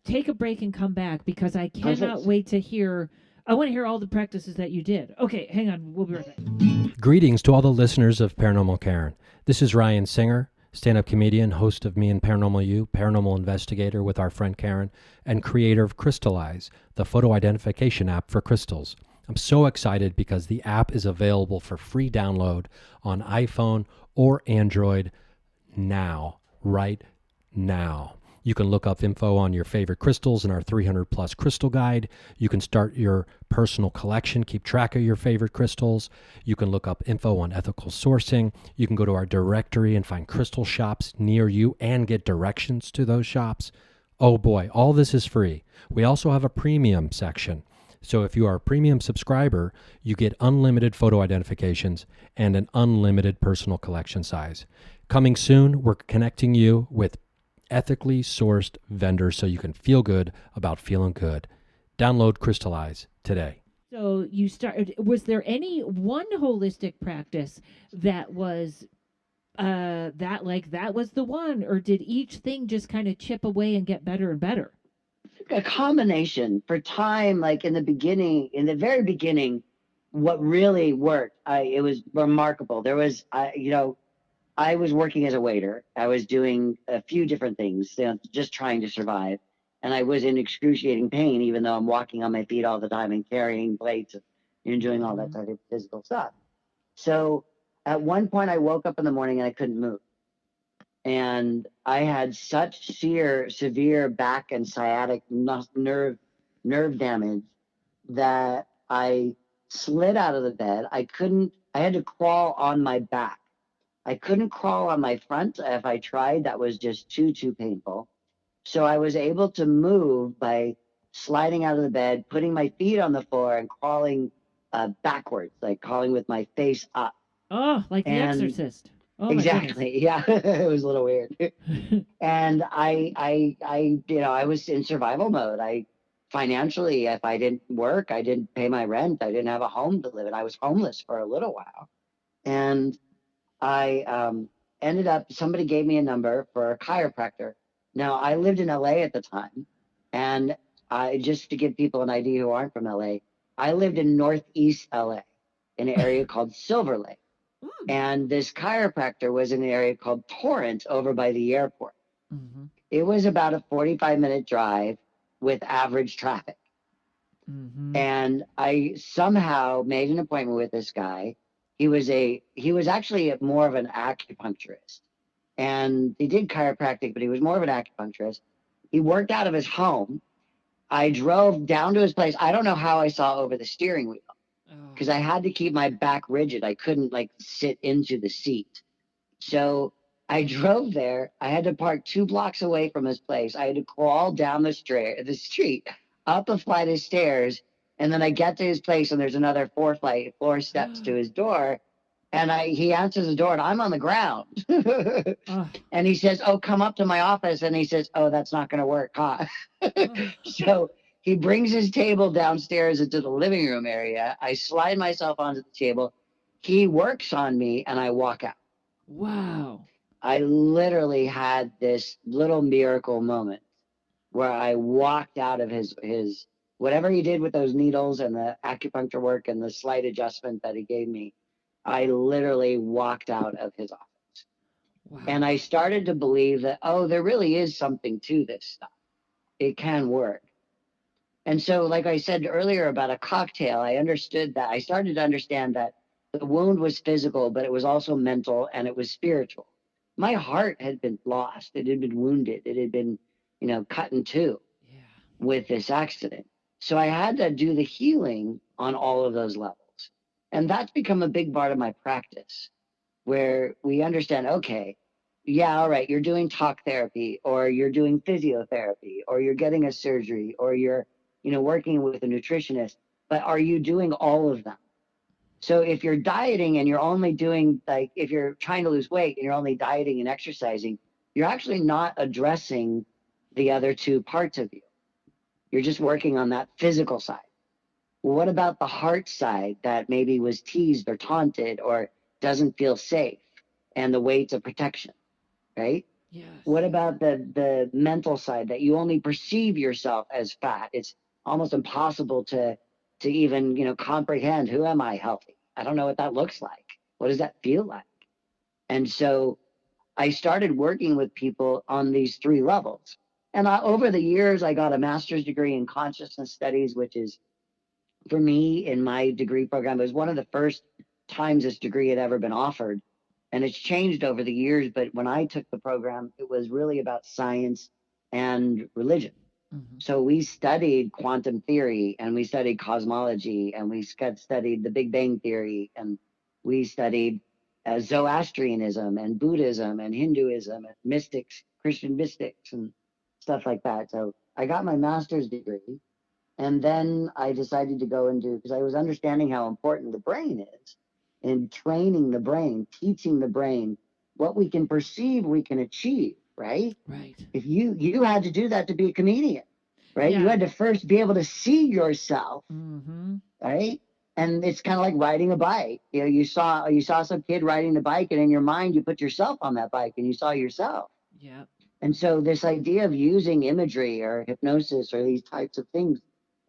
take a break and come back because I cannot Perfect. wait to hear. I want to hear all the practices that you did. Okay, hang on. We'll be right back. Greetings to all the listeners of Paranormal Karen. This is Ryan Singer, stand-up comedian, host of Me and Paranormal You, paranormal investigator with our friend Karen, and creator of Crystallize, the photo identification app for crystals. I'm so excited because the app is available for free download on iPhone or Android now, right now. You can look up info on your favorite crystals in our 300 plus crystal guide. You can start your personal collection, keep track of your favorite crystals. You can look up info on ethical sourcing. You can go to our directory and find crystal shops near you and get directions to those shops. Oh boy, all this is free. We also have a premium section. So if you are a premium subscriber, you get unlimited photo identifications and an unlimited personal collection size. Coming soon, we're connecting you with ethically sourced vendors so you can feel good about feeling good. Download Crystallize today. So you started. Was there any one holistic practice that was that was the one, or did each thing just kind of chip away and get better and better? A combination. For time, like in the very beginning, what really worked, it was remarkable. There was, I was working as a waiter. I was doing a few different things, just trying to survive. And I was in excruciating pain, even though I'm walking on my feet all the time and carrying plates and doing all that type of physical stuff. So at one point, I woke up in the morning and I couldn't move. And I had such severe back and sciatic nerve damage that I slid out of the bed. I had to crawl on my back. I couldn't crawl on my front. If I tried, that was just too painful. So I was able to move by sliding out of the bed, putting my feet on the floor and crawling backwards, like crawling with my face up. Oh, like The Exorcist. Oh, exactly. Yeah, it was a little weird. And I was in survival mode. Financially, if I didn't work, I didn't pay my rent. I didn't have a home to live in. I was homeless for a little while. And I ended up, somebody gave me a number for a chiropractor. Now, I lived in LA at the time. And just to give people an idea who aren't from LA, I lived in Northeast LA in an area called Silver Lake. And this chiropractor was in an area called Torrance over by the airport. Mm-hmm. It was about a 45-minute drive with average traffic. Mm-hmm. And I somehow made an appointment with this guy. He was actually more of an acupuncturist. And he did chiropractic, but he was more of an acupuncturist. He worked out of his home. I drove down to his place. I don't know how I saw over the steering wheel Oh. because I had to keep my back rigid. I couldn't like sit into the seat. So I drove there. I had to park 2 blocks away from his place. I had to crawl down the street, up a flight of stairs, and then I get to his place, and there's another floor steps to his door. And he answers the door, and I'm on the ground. And he says, "Oh, come up to my office." And he says, "Oh, that's not going to work, huh?" So he brings his table downstairs into the living room area. I slide myself onto the table. He works on me, and I walk out. Wow. I literally had this little miracle moment where I walked out of his whatever he did with those needles and the acupuncture work and the slight adjustment that he gave me. I literally walked out of his office. Wow. And I started to believe that, oh, there really is something to this stuff. It can work. And so, like I said earlier about a cocktail, I understood that. I started to understand that the wound was physical, but it was also mental and it was spiritual. My heart had been lost. It had been wounded. It had been, cut in two with this accident. So I had to do the healing on all of those levels. And that's become a big part of my practice, where we understand, okay, yeah, all right, you're doing talk therapy, or you're doing physiotherapy, or you're getting a surgery, or you're, working with a nutritionist, but are you doing all of them? So if you're dieting and you're only doing, like, if you're trying to lose weight and you're only dieting and exercising, you're actually not addressing the other two parts of you. You're just working on that physical side. Well, what about the heart side that maybe was teased or taunted or doesn't feel safe, and the weights of protection, right? Yes. What about the mental side that you only perceive yourself as fat? It's almost impossible to even, comprehend, who am I healthy? I don't know what that looks like. What does that feel like? And so I started working with people on these 3 levels. And over the years, I got a master's degree in consciousness studies, which is, for me, in my degree program, it was one of the first times this degree had ever been offered. And it's changed over the years. But when I took the program, it was really about science and religion. Mm-hmm. So we studied quantum theory, and we studied cosmology, and we studied the Big Bang Theory, and we studied Zoroastrianism and Buddhism and Hinduism and mystics, Christian mystics and stuff like that. So I got my master's degree. And then I decided to go and because I was understanding how important the brain is, and training the brain, teaching the brain what we can perceive, we can achieve, right? Right. If you had to do that to be a comedian, right? Yeah. You had to first be able to see yourself, mm-hmm. right? And it's kind of like riding a bike. You saw some kid riding the bike, and in your mind, you put yourself on that bike, and you saw yourself. Yeah. And so this idea of using imagery or hypnosis or these types of things,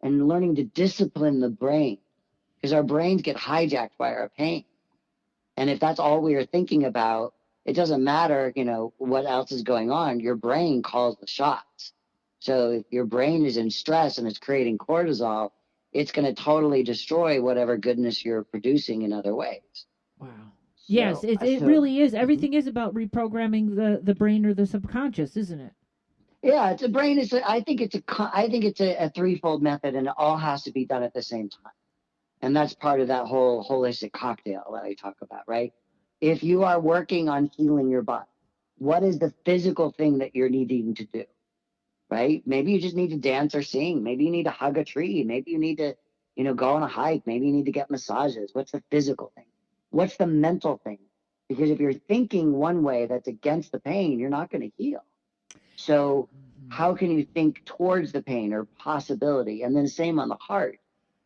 and learning to discipline the brain, because our brains get hijacked by our pain. And if that's all we are thinking about, it doesn't matter, what else is going on. Your brain calls the shots. So if your brain is in stress and it's creating cortisol, it's going to totally destroy whatever goodness you're producing in other ways. Wow. Yes, it really is. Everything is about reprogramming the brain or the subconscious, isn't it? Yeah, it's a brain. I think it's a threefold method, and it all has to be done at the same time. And that's part of that whole holistic cocktail that I talk about, right? If you are working on healing your body, what is the physical thing that you're needing to do, right? Maybe you just need to dance or sing. Maybe you need to hug a tree. Maybe you need to, go on a hike. Maybe you need to get massages. What's the physical thing? What's the mental thing? Because if you're thinking one way that's against the pain, you're not going to heal. So how can you think towards the pain or possibility? And then same on the heart.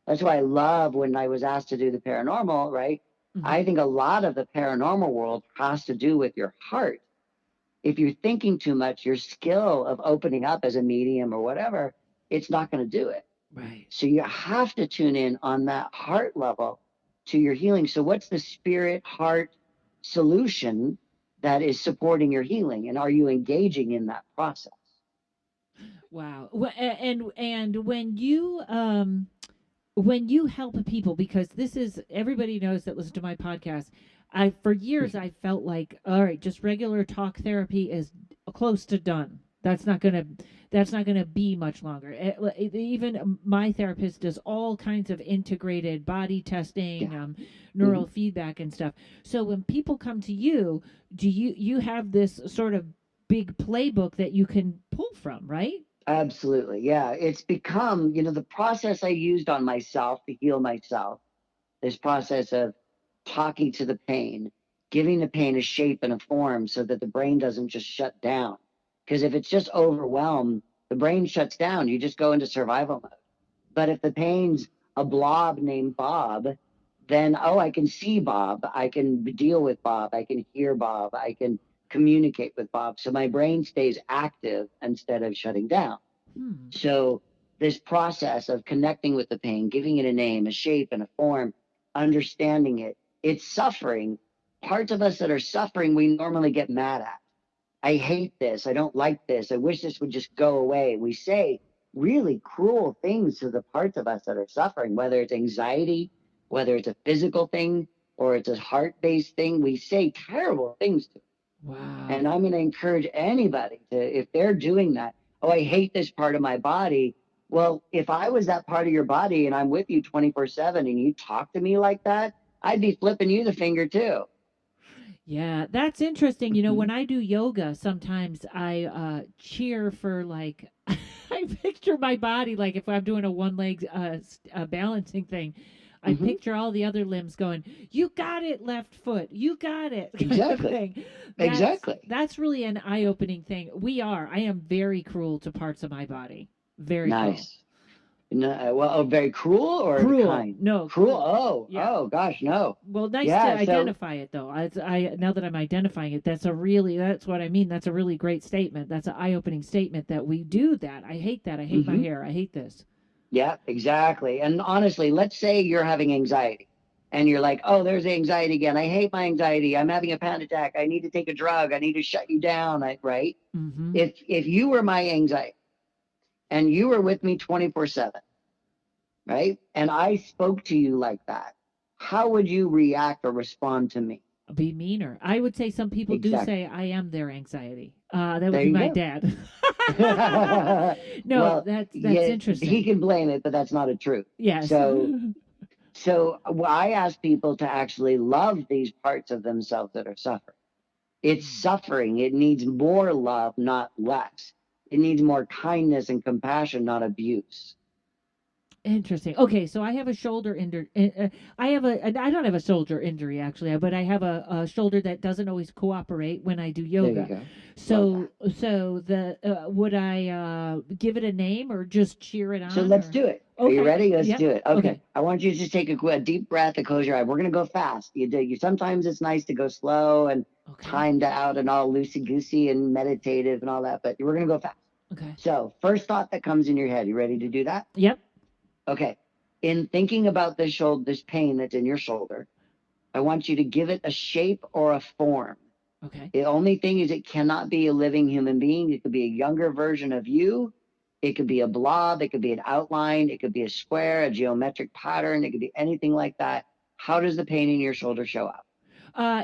That's why I love when I was asked to do the paranormal, right? Mm-hmm. I think a lot of the paranormal world has to do with your heart. If you're thinking too much, your skill of opening up as a medium or whatever, it's not going to do it. Right. So you have to tune in on that heart level to your healing. So what's the spirit heart solution that is supporting your healing, and are you engaging in that process? Wow. And when you help people, because this is, everybody knows that listen to my podcast, for years I felt like, all right, just regular talk therapy is close to done. That's not gonna be much longer. Even my therapist does all kinds of integrated body testing, Yeah. neural feedback and stuff. So when people come to you, do you have this sort of big playbook that you can pull from, right? Absolutely. Yeah. It's become, the process I used on myself to heal myself, this process of talking to the pain, giving the pain a shape and a form so that the brain doesn't just shut down. Because if it's just overwhelmed, the brain shuts down. You just go into survival mode. But if the pain's a blob named Bob, then, oh, I can see Bob. I can deal with Bob. I can hear Bob. I can communicate with Bob. So my brain stays active instead of shutting down. Hmm. So this process of connecting with the pain, giving it a name, a shape, and a form, understanding it, it's suffering. Parts of us that are suffering, we normally get mad at. I hate this. I don't like this. I wish this would just go away. We say really cruel things to the parts of us that are suffering, whether it's anxiety, whether it's a physical thing, or it's a heart based thing. We say terrible things to. Wow. And I'm going to encourage anybody to, if they're doing that, oh, I hate this part of my body. Well, if I was that part of your body and I'm with you 24/7 and you talk to me like that, I'd be flipping you the finger too. Yeah, that's interesting. Mhm. When I do yoga, sometimes I cheer for like I picture my body like if I'm doing a one leg balancing thing, I Mhm. picture all the other limbs going, "You got it, left foot. You got it," kind of Exactly. thing. Exactly. That's really an eye opening thing. I am very cruel to parts of my body. Very cruel. Nice. No, well, oh, very cruel or Cruel. kind? No, Cruel. cruel. Oh, Yeah. oh, gosh, no. Well, nice to Yeah. So identify it though. I now that I'm identifying it, that's what I mean. That's a really great statement. That's an eye-opening statement that we do that. I hate that. I hate my mhm. hair. I hate this. Yeah, exactly. And honestly, let's say you're having anxiety and you're like, oh, there's anxiety again. I hate my anxiety. I'm having a panic attack. I need to take a drug. I need to shut you down. Right? Mm-hmm. If you were my anxiety and you were with me 24/7, right? And I spoke to you like that, how would you react or respond to me? Be meaner. I would say some people do Exactly. say I am their anxiety. That would There be you my go. dad. No, Well, that's yeah, he interesting. can blame it, but that's not a truth. Yes. So I ask people to actually love these parts of themselves that are suffering. It's suffering. It needs more love, not less. It needs more kindness and compassion, not abuse. Interesting. Okay, so I have a shoulder injury. I don't have a shoulder injury actually, but I have a shoulder that doesn't always cooperate when I do There you yoga. go. Love that. So the would I give it a name or just cheer it So on let's or? do it. Are you Okay. ready? Let's Yep. do it. Okay. Okay. I want you to just take a deep breath and close your eye. We're gonna go fast. You do. You sometimes it's nice to go slow and Okay. timed out and all loosey goosey and meditative and all that, but we're gonna go fast. Okay. So first thought that comes in your head. You ready to do that? Yep. Okay. In thinking about this pain that's in your shoulder, I want you to give it a shape or a form. Okay. The only thing is, it cannot be a living human being. It could be a younger version of you. It could be a blob. It could be an outline. It could be a square, a geometric pattern. It could be anything like that. How does the pain in your shoulder show up?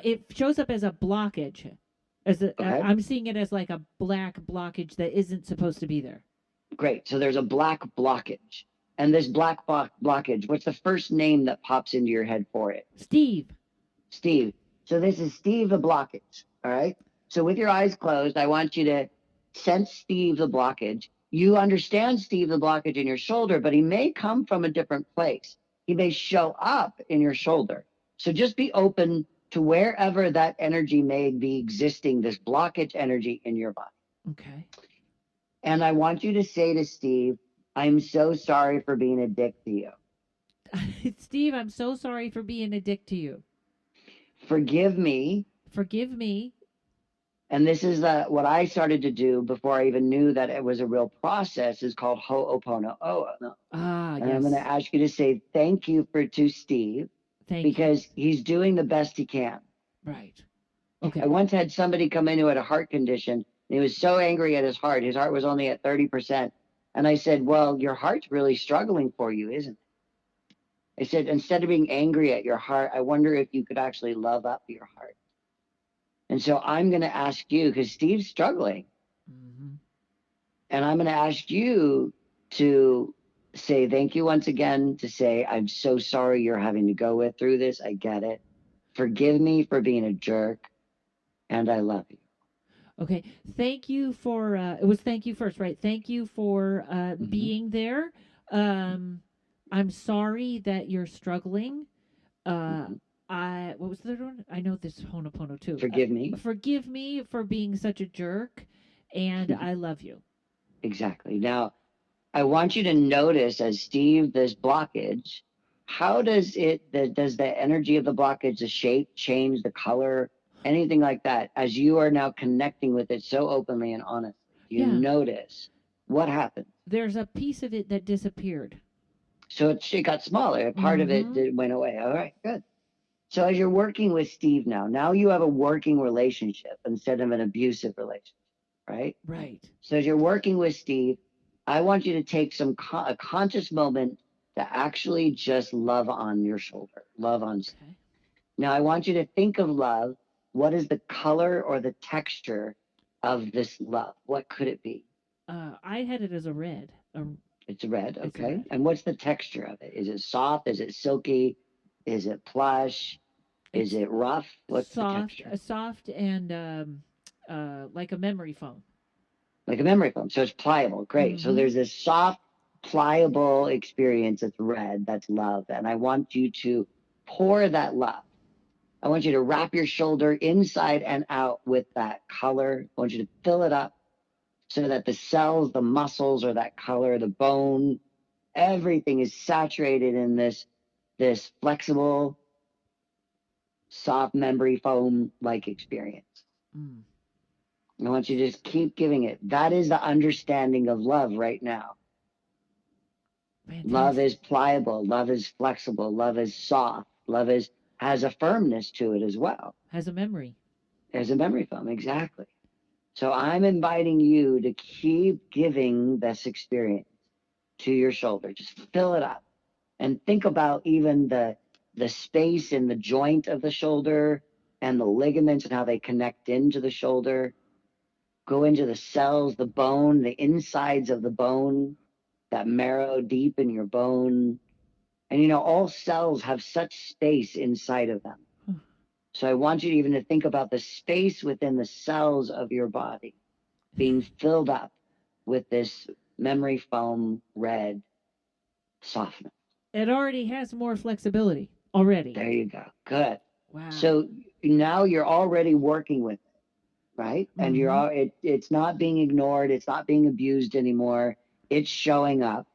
It shows up as a blockage. Okay, I'm seeing it as like a black blockage that isn't supposed to be there. great. So there's a black blockage. And this black blockage, what's the first name that pops into your head for it? Steve. Steve. So this is Steve the blockage. All right. So with your eyes closed, I want you to sense Steve the blockage. You understand Steve the blockage in your shoulder, but he may come from a different place. He may show up in your shoulder. So just be open to wherever that energy may be existing, this blockage energy in your body. Okay. And I want you to say to Steve, I'm so sorry for being a dick to you. Steve, I'm so sorry for being a dick to you. Forgive me. Forgive me. And this is what I started to do before I even knew that it was a real process, is called Ho'oponopono. Ah, And I'm going to yes. ask you to say thank you to Steve, Thank you. because he's doing the best he can. Right. I Okay. once had somebody come in who had a heart condition, and he was so angry at his heart. His heart was only at 30%. And I said, well, your heart's really struggling for you, isn't it? I said, instead of being angry at your heart, I wonder if you could actually love up your heart. And so I'm going to ask you, because Steve's struggling. Hmm. And I'm going to ask you to say thank you once again, to say, I'm so sorry you're having to go through this. I get it. Forgive me for being a jerk, and I love you. Okay. Thank you for, it was thank you first, right? Thank you for being there. I'm sorry that you're struggling. Uh, what was the other one? I know this Honopono too. Forgive me. Forgive me for being such a jerk, and I love you. Exactly. Now, I want you to notice, as Steve, this blockage, how does does the energy of the blockage, the shape change, the color, anything like that, as you are now connecting with it so openly and honestly? You Yeah. notice what happened. There's a piece of it that disappeared. So it got smaller. Part of it went away. All right, good. So as you're working with Steve now you have a working relationship instead of an abusive relationship, right? Right. So as you're working with Steve, I want you to take a conscious moment to actually just love on your shoulder, love on Steve. Okay. Now I want you to think of love. What is the color or the texture of this love? What could it be? I had it as a red. It's red, It's okay. red. And what's the texture of it? Is it soft? Is it silky? Is it plush? Is it rough? What's the texture? Soft, and like a memory foam. Like a memory foam. So it's pliable. Great. So there's this soft, pliable experience that's red, that's love. And I want you to pour that love. I want you to wrap your shoulder inside and out with that color. I want you to fill it up so that the cells, the muscles, or that color, the bone, everything is saturated in this flexible, soft memory foam like experience. I want you to just keep giving it. That is the understanding of love right now. Fantastic. Love is pliable. Love is flexible. Love is soft. Has a firmness to it as well. Has a memory. As a memory foam, exactly. So I'm inviting you to keep giving this experience to your shoulder. Just fill it up. And think about even the space in the joint of the shoulder and the ligaments and how they connect into the shoulder. Go into the cells, the bone, the insides of the bone, that marrow deep in your bone. And all cells have such space inside of them. So I want you even to think about the space within the cells of your body being filled up with this memory foam red softness. It already has more flexibility already. There you go. Good. Wow. So now you're already working with it, right? And it's not being ignored. It's not being abused anymore. It's showing up.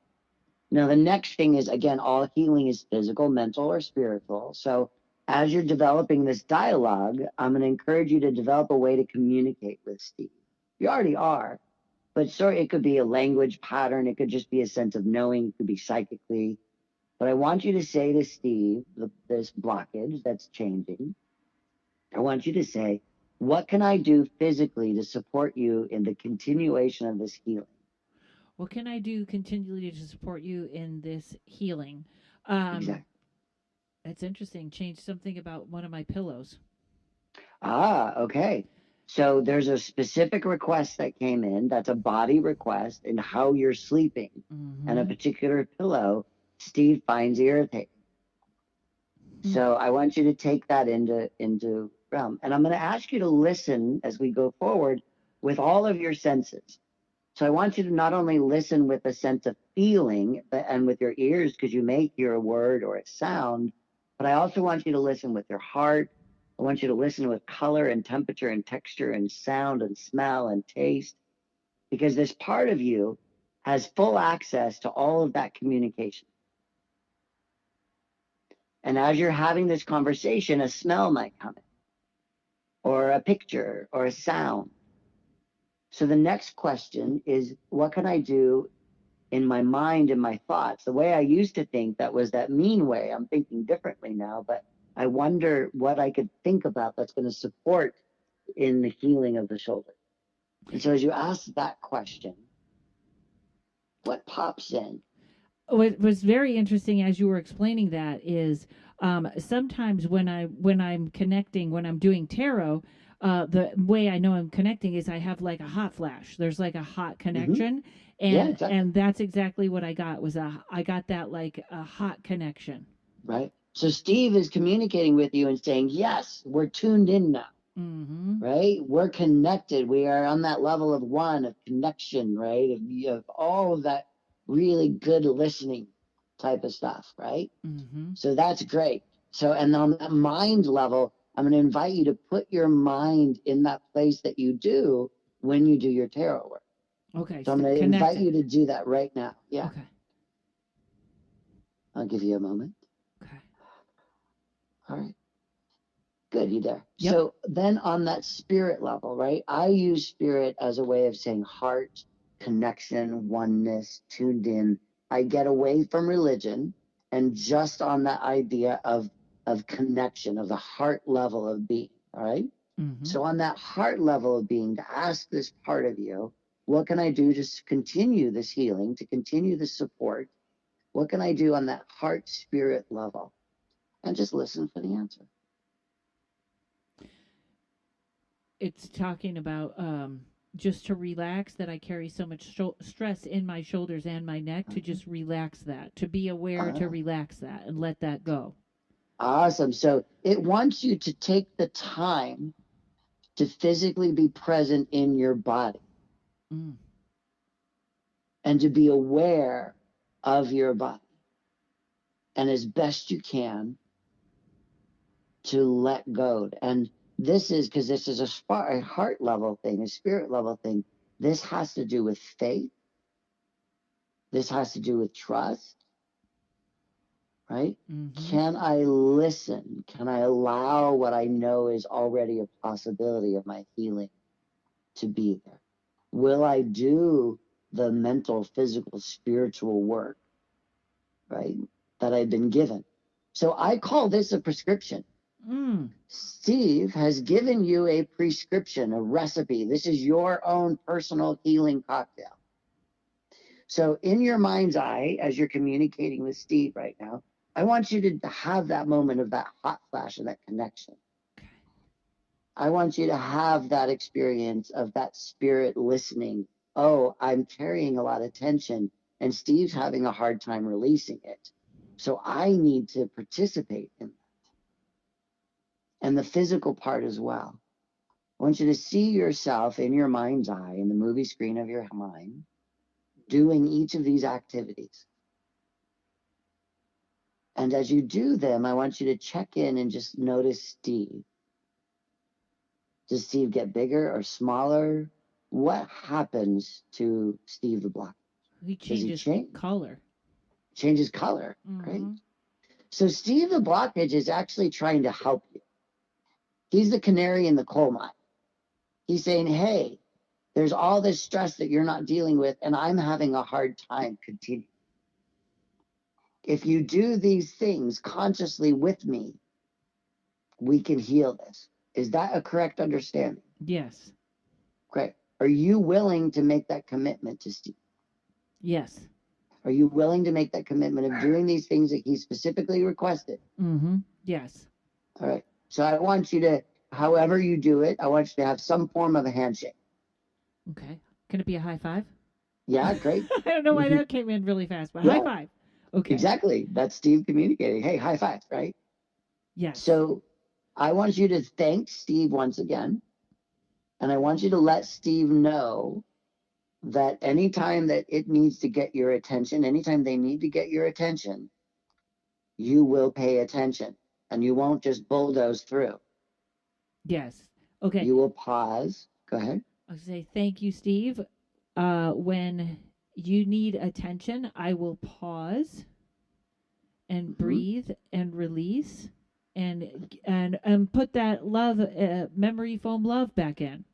Now, the next thing is, again, all healing is physical, mental, or spiritual. So as you're developing this dialogue, I'm going to encourage you to develop a way to communicate with Steve. You already are, but it could be a language pattern. It could just be a sense of knowing. It could be psychically. But I want you to say to Steve, this blockage that's changing, I want you to say, what can I do physically to support you in the continuation of this healing? What can I do continually to support you in this healing? Exactly. That's interesting. Change something about one of my pillows. Okay. So there's a specific request that came in. That's a body request in how you're sleeping. And a particular pillow Steve finds irritating. So I want you to take that into realm. And I'm going to ask you to listen as we go forward with all of your senses. So I want you to not only listen with a sense of feeling and with your ears, because you may hear a word or a sound, but I also want you to listen with your heart. I want you to listen with color and temperature and texture and sound and smell and taste, because this part of you has full access to all of that communication. And as you're having this conversation, a smell might come in, or a picture, or a sound. So the next question is, what can I do in my mind and my thoughts? The way I used to think, that was that mean way. I'm thinking differently now, but I wonder what I could think about that's going to support in the healing of the shoulder. And so as you ask that question, what pops in? What was very interesting as you were explaining that is sometimes when I'm connecting, when I'm doing tarot, The way I know I'm connecting is I have like a hot flash. There's like a hot connection, Yeah, and exactly. that's exactly what I got. I got that like a hot connection. Right. So Steve is communicating with you and saying, yes, we're tuned in now. Mm-hmm. Right? We're connected. We are on that level of one, of connection, right? Of all of that really good listening type of stuff, right? Mm-hmm. So that's great. So, and on that mind level, I'm going to invite you to put your mind in that place that you do when you do your tarot work. Okay. So I'm going to invite you to do that right now. Yeah. Okay. I'll give you a moment. Okay. All right. Good, you there. Yep. So then on that spirit level, right? I use spirit as a way of saying heart, connection, oneness, tuned in. I get away from religion and just on that idea of connection, of the heart level of being, all right? Mm-hmm. So on that heart level of being, to ask this part of you, what can I do to continue this healing, to continue this support? What can I do on that heart spirit level? And just listen for the answer. It's talking about just to relax, that I carry so much stress in my shoulders and my neck, to just relax that, to be aware, to relax that and let that go. Awesome. So it wants you to take the time to physically be present in your body and to be aware of your body. And as best you can, to let go. And this is because this is a heart level thing, a spirit level thing. This has to do with faith. This has to do with trust, right? Mm-hmm. Can I listen? Can I allow what I know is already a possibility of my healing to be there? Will I do the mental, physical, spiritual work, right, that I've been given? So I call this a prescription. Steve has given you a prescription, a recipe. This is your own personal healing cocktail. So in your mind's eye, as you're communicating with Steve right now, I want you to have that moment of that hot flash of that connection. I want you to have that experience of that spirit listening. Oh, I'm carrying a lot of tension and Steve's having a hard time releasing it. So I need to participate in that. And the physical part as well. I want you to see yourself in your mind's eye, in the movie screen of your mind, doing each of these activities. And as you do them, I want you to check in and just notice Steve. Does Steve get bigger or smaller? What happens to Steve the Block? He changes color. Changes color, right? So Steve the Blockage is actually trying to help you. He's the canary in the coal mine. He's saying, hey, there's all this stress that you're not dealing with, and I'm having a hard time continuing. If you do these things consciously with me, we can heal this. Is that a correct understanding? Yes. Great. Are you willing to make that commitment to Steve? Yes. Are you willing to make that commitment of doing these things that he specifically requested? Yes. All right. So I want you to, however you do it, I want you to have some form of a handshake. Okay. Can it be a high five? Yeah, great. I don't know why that came in really fast, but high five. Okay. Exactly. That's Steve communicating. Hey, high five, right? Yes. So I want you to thank Steve once again. And I want you to let Steve know that anytime that it needs to get your attention, anytime they need to get your attention, you will pay attention and you won't just bulldoze through. Yes. Okay. You will pause. Go ahead. I'll say thank you, Steve. When you need attention, I will pause and breathe and release and put that love, memory foam love back in.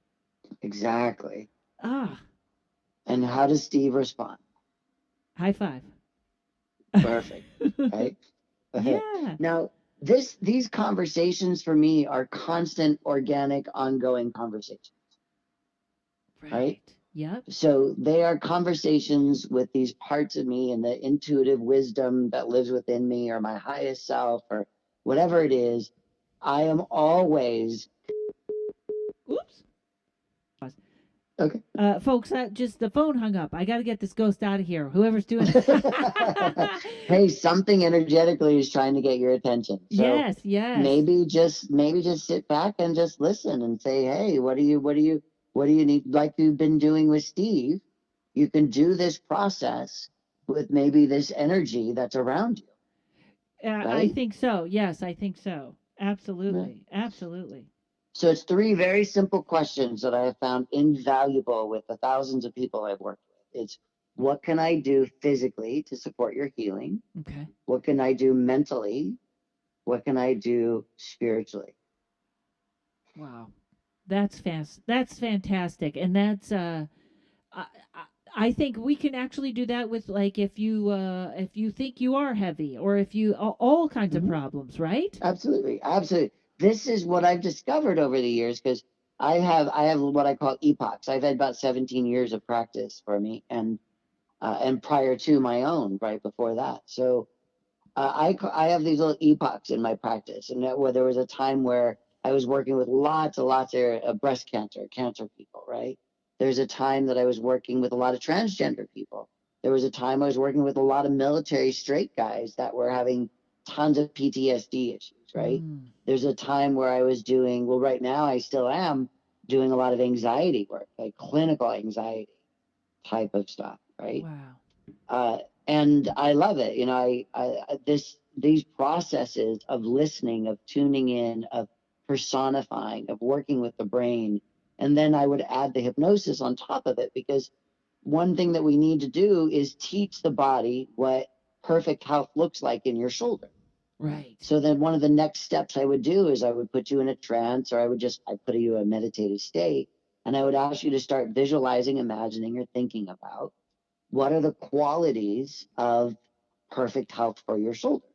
Exactly. Ah. And how does Steve respond? High five. Perfect. Right? Yeah. Now, these conversations for me are constant, organic, ongoing conversations. Right? Yep. So they are conversations with these parts of me and the intuitive wisdom that lives within me or my highest self or whatever it is. I am always Okay. Folks, just the phone hung up. I got to get this ghost out of here. Whoever's doing it. Hey, something energetically is trying to get your attention. So Yes, yes. maybe just sit back and just listen and say, hey, what do you need? Like you've been doing with Steve, you can do this process with maybe this energy that's around you, I right? think so. Yes, I think so. Yeah. Absolutely. Absolutely. So it's three very simple questions that I have found invaluable with the thousands of people I've worked with. It's what can I do physically to support your healing? Okay. What can I do mentally? What can I do spiritually? Wow. That's fast. That's fantastic. And that's I, I I think we can actually do that with like if you think you are heavy or if you all kinds of Mhm. problems, right? Absolutely, absolutely. This is what I've discovered over the years because I have what I call epochs. I've had about 17 years of practice for me, and prior to my own, right before that. So I have these little epochs in my practice, and where there was a time where I was working with lots and lots of breast cancer people, right? There's a time that I was working with a lot of transgender people. There was a time I was working with a lot of military straight guys that were having tons of PTSD issues, right? Mm, There's a time where I was doing, well, right now I still am doing a lot of anxiety work, like clinical anxiety type of stuff, right? wow. uh, and I love it. These processes of listening, of tuning in, of personifying, of working with the brain, and then I would add the hypnosis on top of it because one thing that we need to do is teach the body what perfect health looks like in your shoulder. Right. So then one of the next steps I would do is I would put you in a trance, or I put you in a meditative state, and I would ask you to start visualizing, imagining, or thinking about what are the qualities of perfect health for your shoulder?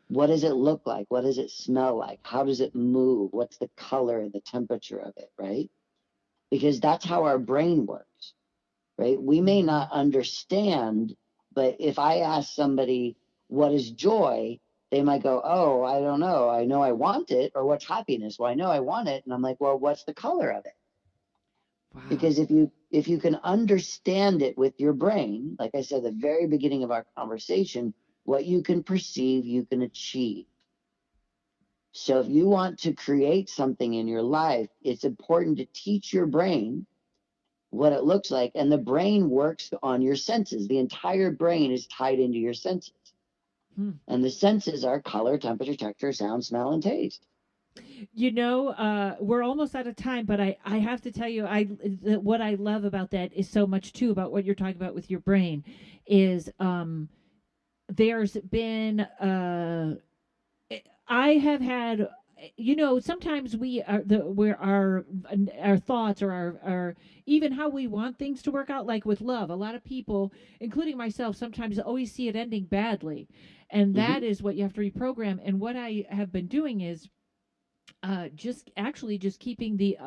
What does it look like? What does it smell like? How does it move? What's the color and the temperature of it, right? Because that's how our brain works, right? We may Mhm. not understand, but if I ask somebody, what is joy? They might go, oh, I don't know. I know I want it. Or what's happiness? Well, I know I want it. And I'm like, well, what's the color of it? Wow. Because if you can understand it with your brain, like I said at the very beginning of our conversation, what you can perceive you can achieve. So if you want to create something in your life, it's important to teach your brain what it looks like, and the brain works on your senses. The entire brain is tied into your senses, Hmm. and the senses are color, temperature, texture, sound, smell, and taste. We're almost out of time, but I have to tell you, what I love about that is so much too about what you're talking about with your brain, is there's been I have had, sometimes we are the where our thoughts or our even how we want things to work out, like with love. A lot of people, including myself, sometimes always see it ending badly, and Mm-hmm. that is what you have to reprogram. And what I have been doing is just actually just keeping the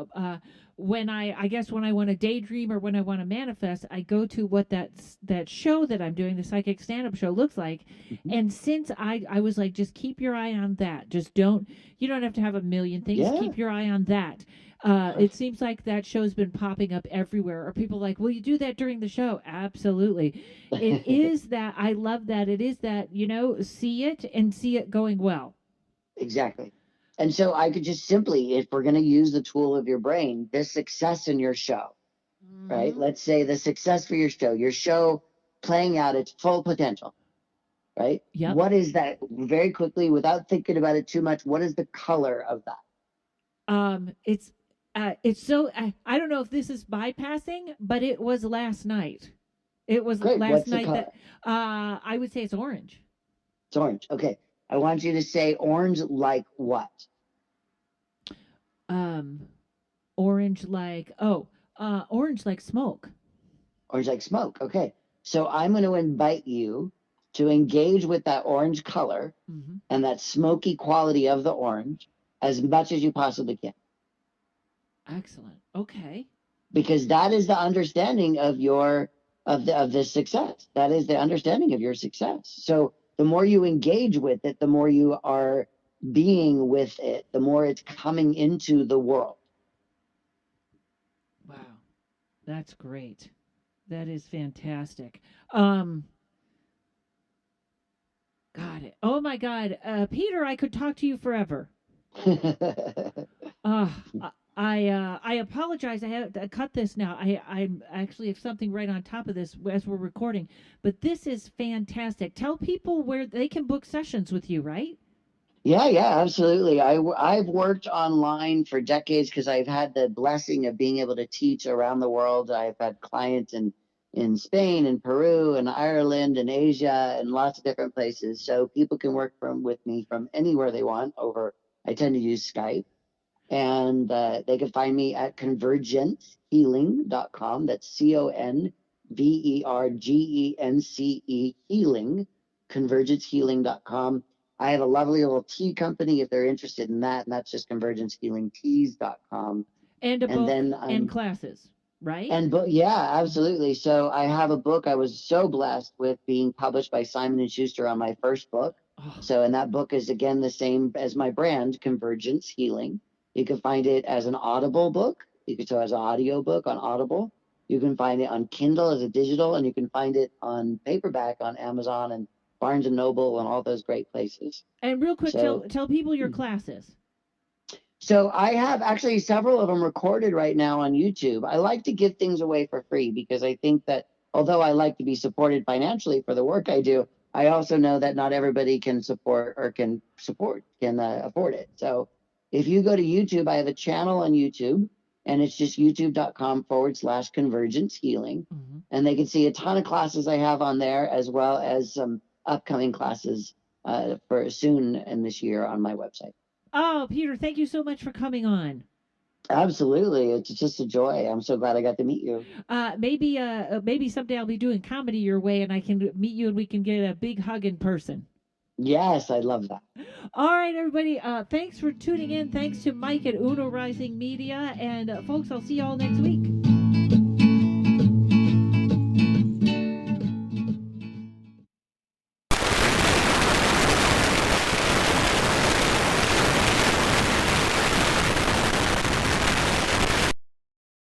when I guess when I want to daydream or when I want to manifest, I go to what that show that I'm doing, the psychic stand-up show, looks like. Mm-hmm. And since I was like, just keep your eye on that. Just don't, you don't have to have a million things, Yeah, keep your eye on that. It perfect. seems like that show's been popping up everywhere. Or people like, will you do that during the show? Absolutely. It is that, I love that. It is that, see it and see it going well. Exactly. And so I could just simply, if we're going to use the tool of your brain, the success in your show, right? Mm-hmm. Let's say the success for your show playing out its full potential, right? Yep. What is that very quickly without thinking about it too much? What is the color of that? It's so I don't know if this is bypassing, but it was last night. It was Great. last What's the night color? that I would say it's orange. It's orange. Okay. I want you to say orange like what? Um, Orange like orange like smoke. Orange like smoke. Okay. So I'm going to invite you to engage with that orange color Mm-hmm. and that smoky quality of the orange as much as you possibly can, Excellent. Okay. because that is the understanding of the success. That is the understanding of your success. So the more you engage with it, the more you are being with it, the more it's coming into the world. Wow. That's great. That is fantastic. Um, Got it. Oh my God, Peter, I could talk to you forever. Uh, I apologize. I have to cut this now. I actually have something right on top of this as we're recording, but this is fantastic. Tell people where they can book sessions with you, right? Yeah, yeah, absolutely. I've worked online for decades because I've had the blessing of being able to teach around the world. I've had clients in Spain and Peru and Ireland and Asia and lots of different places. So people can work from with me from anywhere they want over. I tend to use Skype, and they can find me at convergencehealing.com. That's ConvergenceE healing, convergencehealing.com. I have a lovely little tea company if they're interested in that, and that's just convergencehealingteas.com. And a And book then and classes, right? and but yeah, absolutely. So I have a book. I was so blessed with being published by Simon and Schuster on my first book. Oh, So, and that book is again the same as my brand, Convergence Healing. You can find it as an Audible book. You can so as an audio book on Audible. You can find it on Kindle as a digital, and you can find it on paperback on Amazon and Barnes and Noble and all those great places. and real quick, So tell people your classes. So I have actually several of them recorded right now on YouTube. I like to give things away for free because I think that although I like to be supported financially for the work I do, I also know that not everybody can support or can afford it. So if you go to YouTube, I have a channel on YouTube, and it's just youtube.com/convergence healing. Hmm. And they can see a ton of classes I have on there, as well as some upcoming classes for soon in this year on my website. Oh, Peter, thank you so much for coming on. Absolutely. It's just a joy. I'm so glad I got to meet you. Maybe someday I'll be doing comedy your way, and I can meet you, and we can get a big hug in person. Yes, I love that. All right, everybody. Thanks for tuning in. Thanks to Mike at Uno Rising Media, and folks, I'll see you all next week.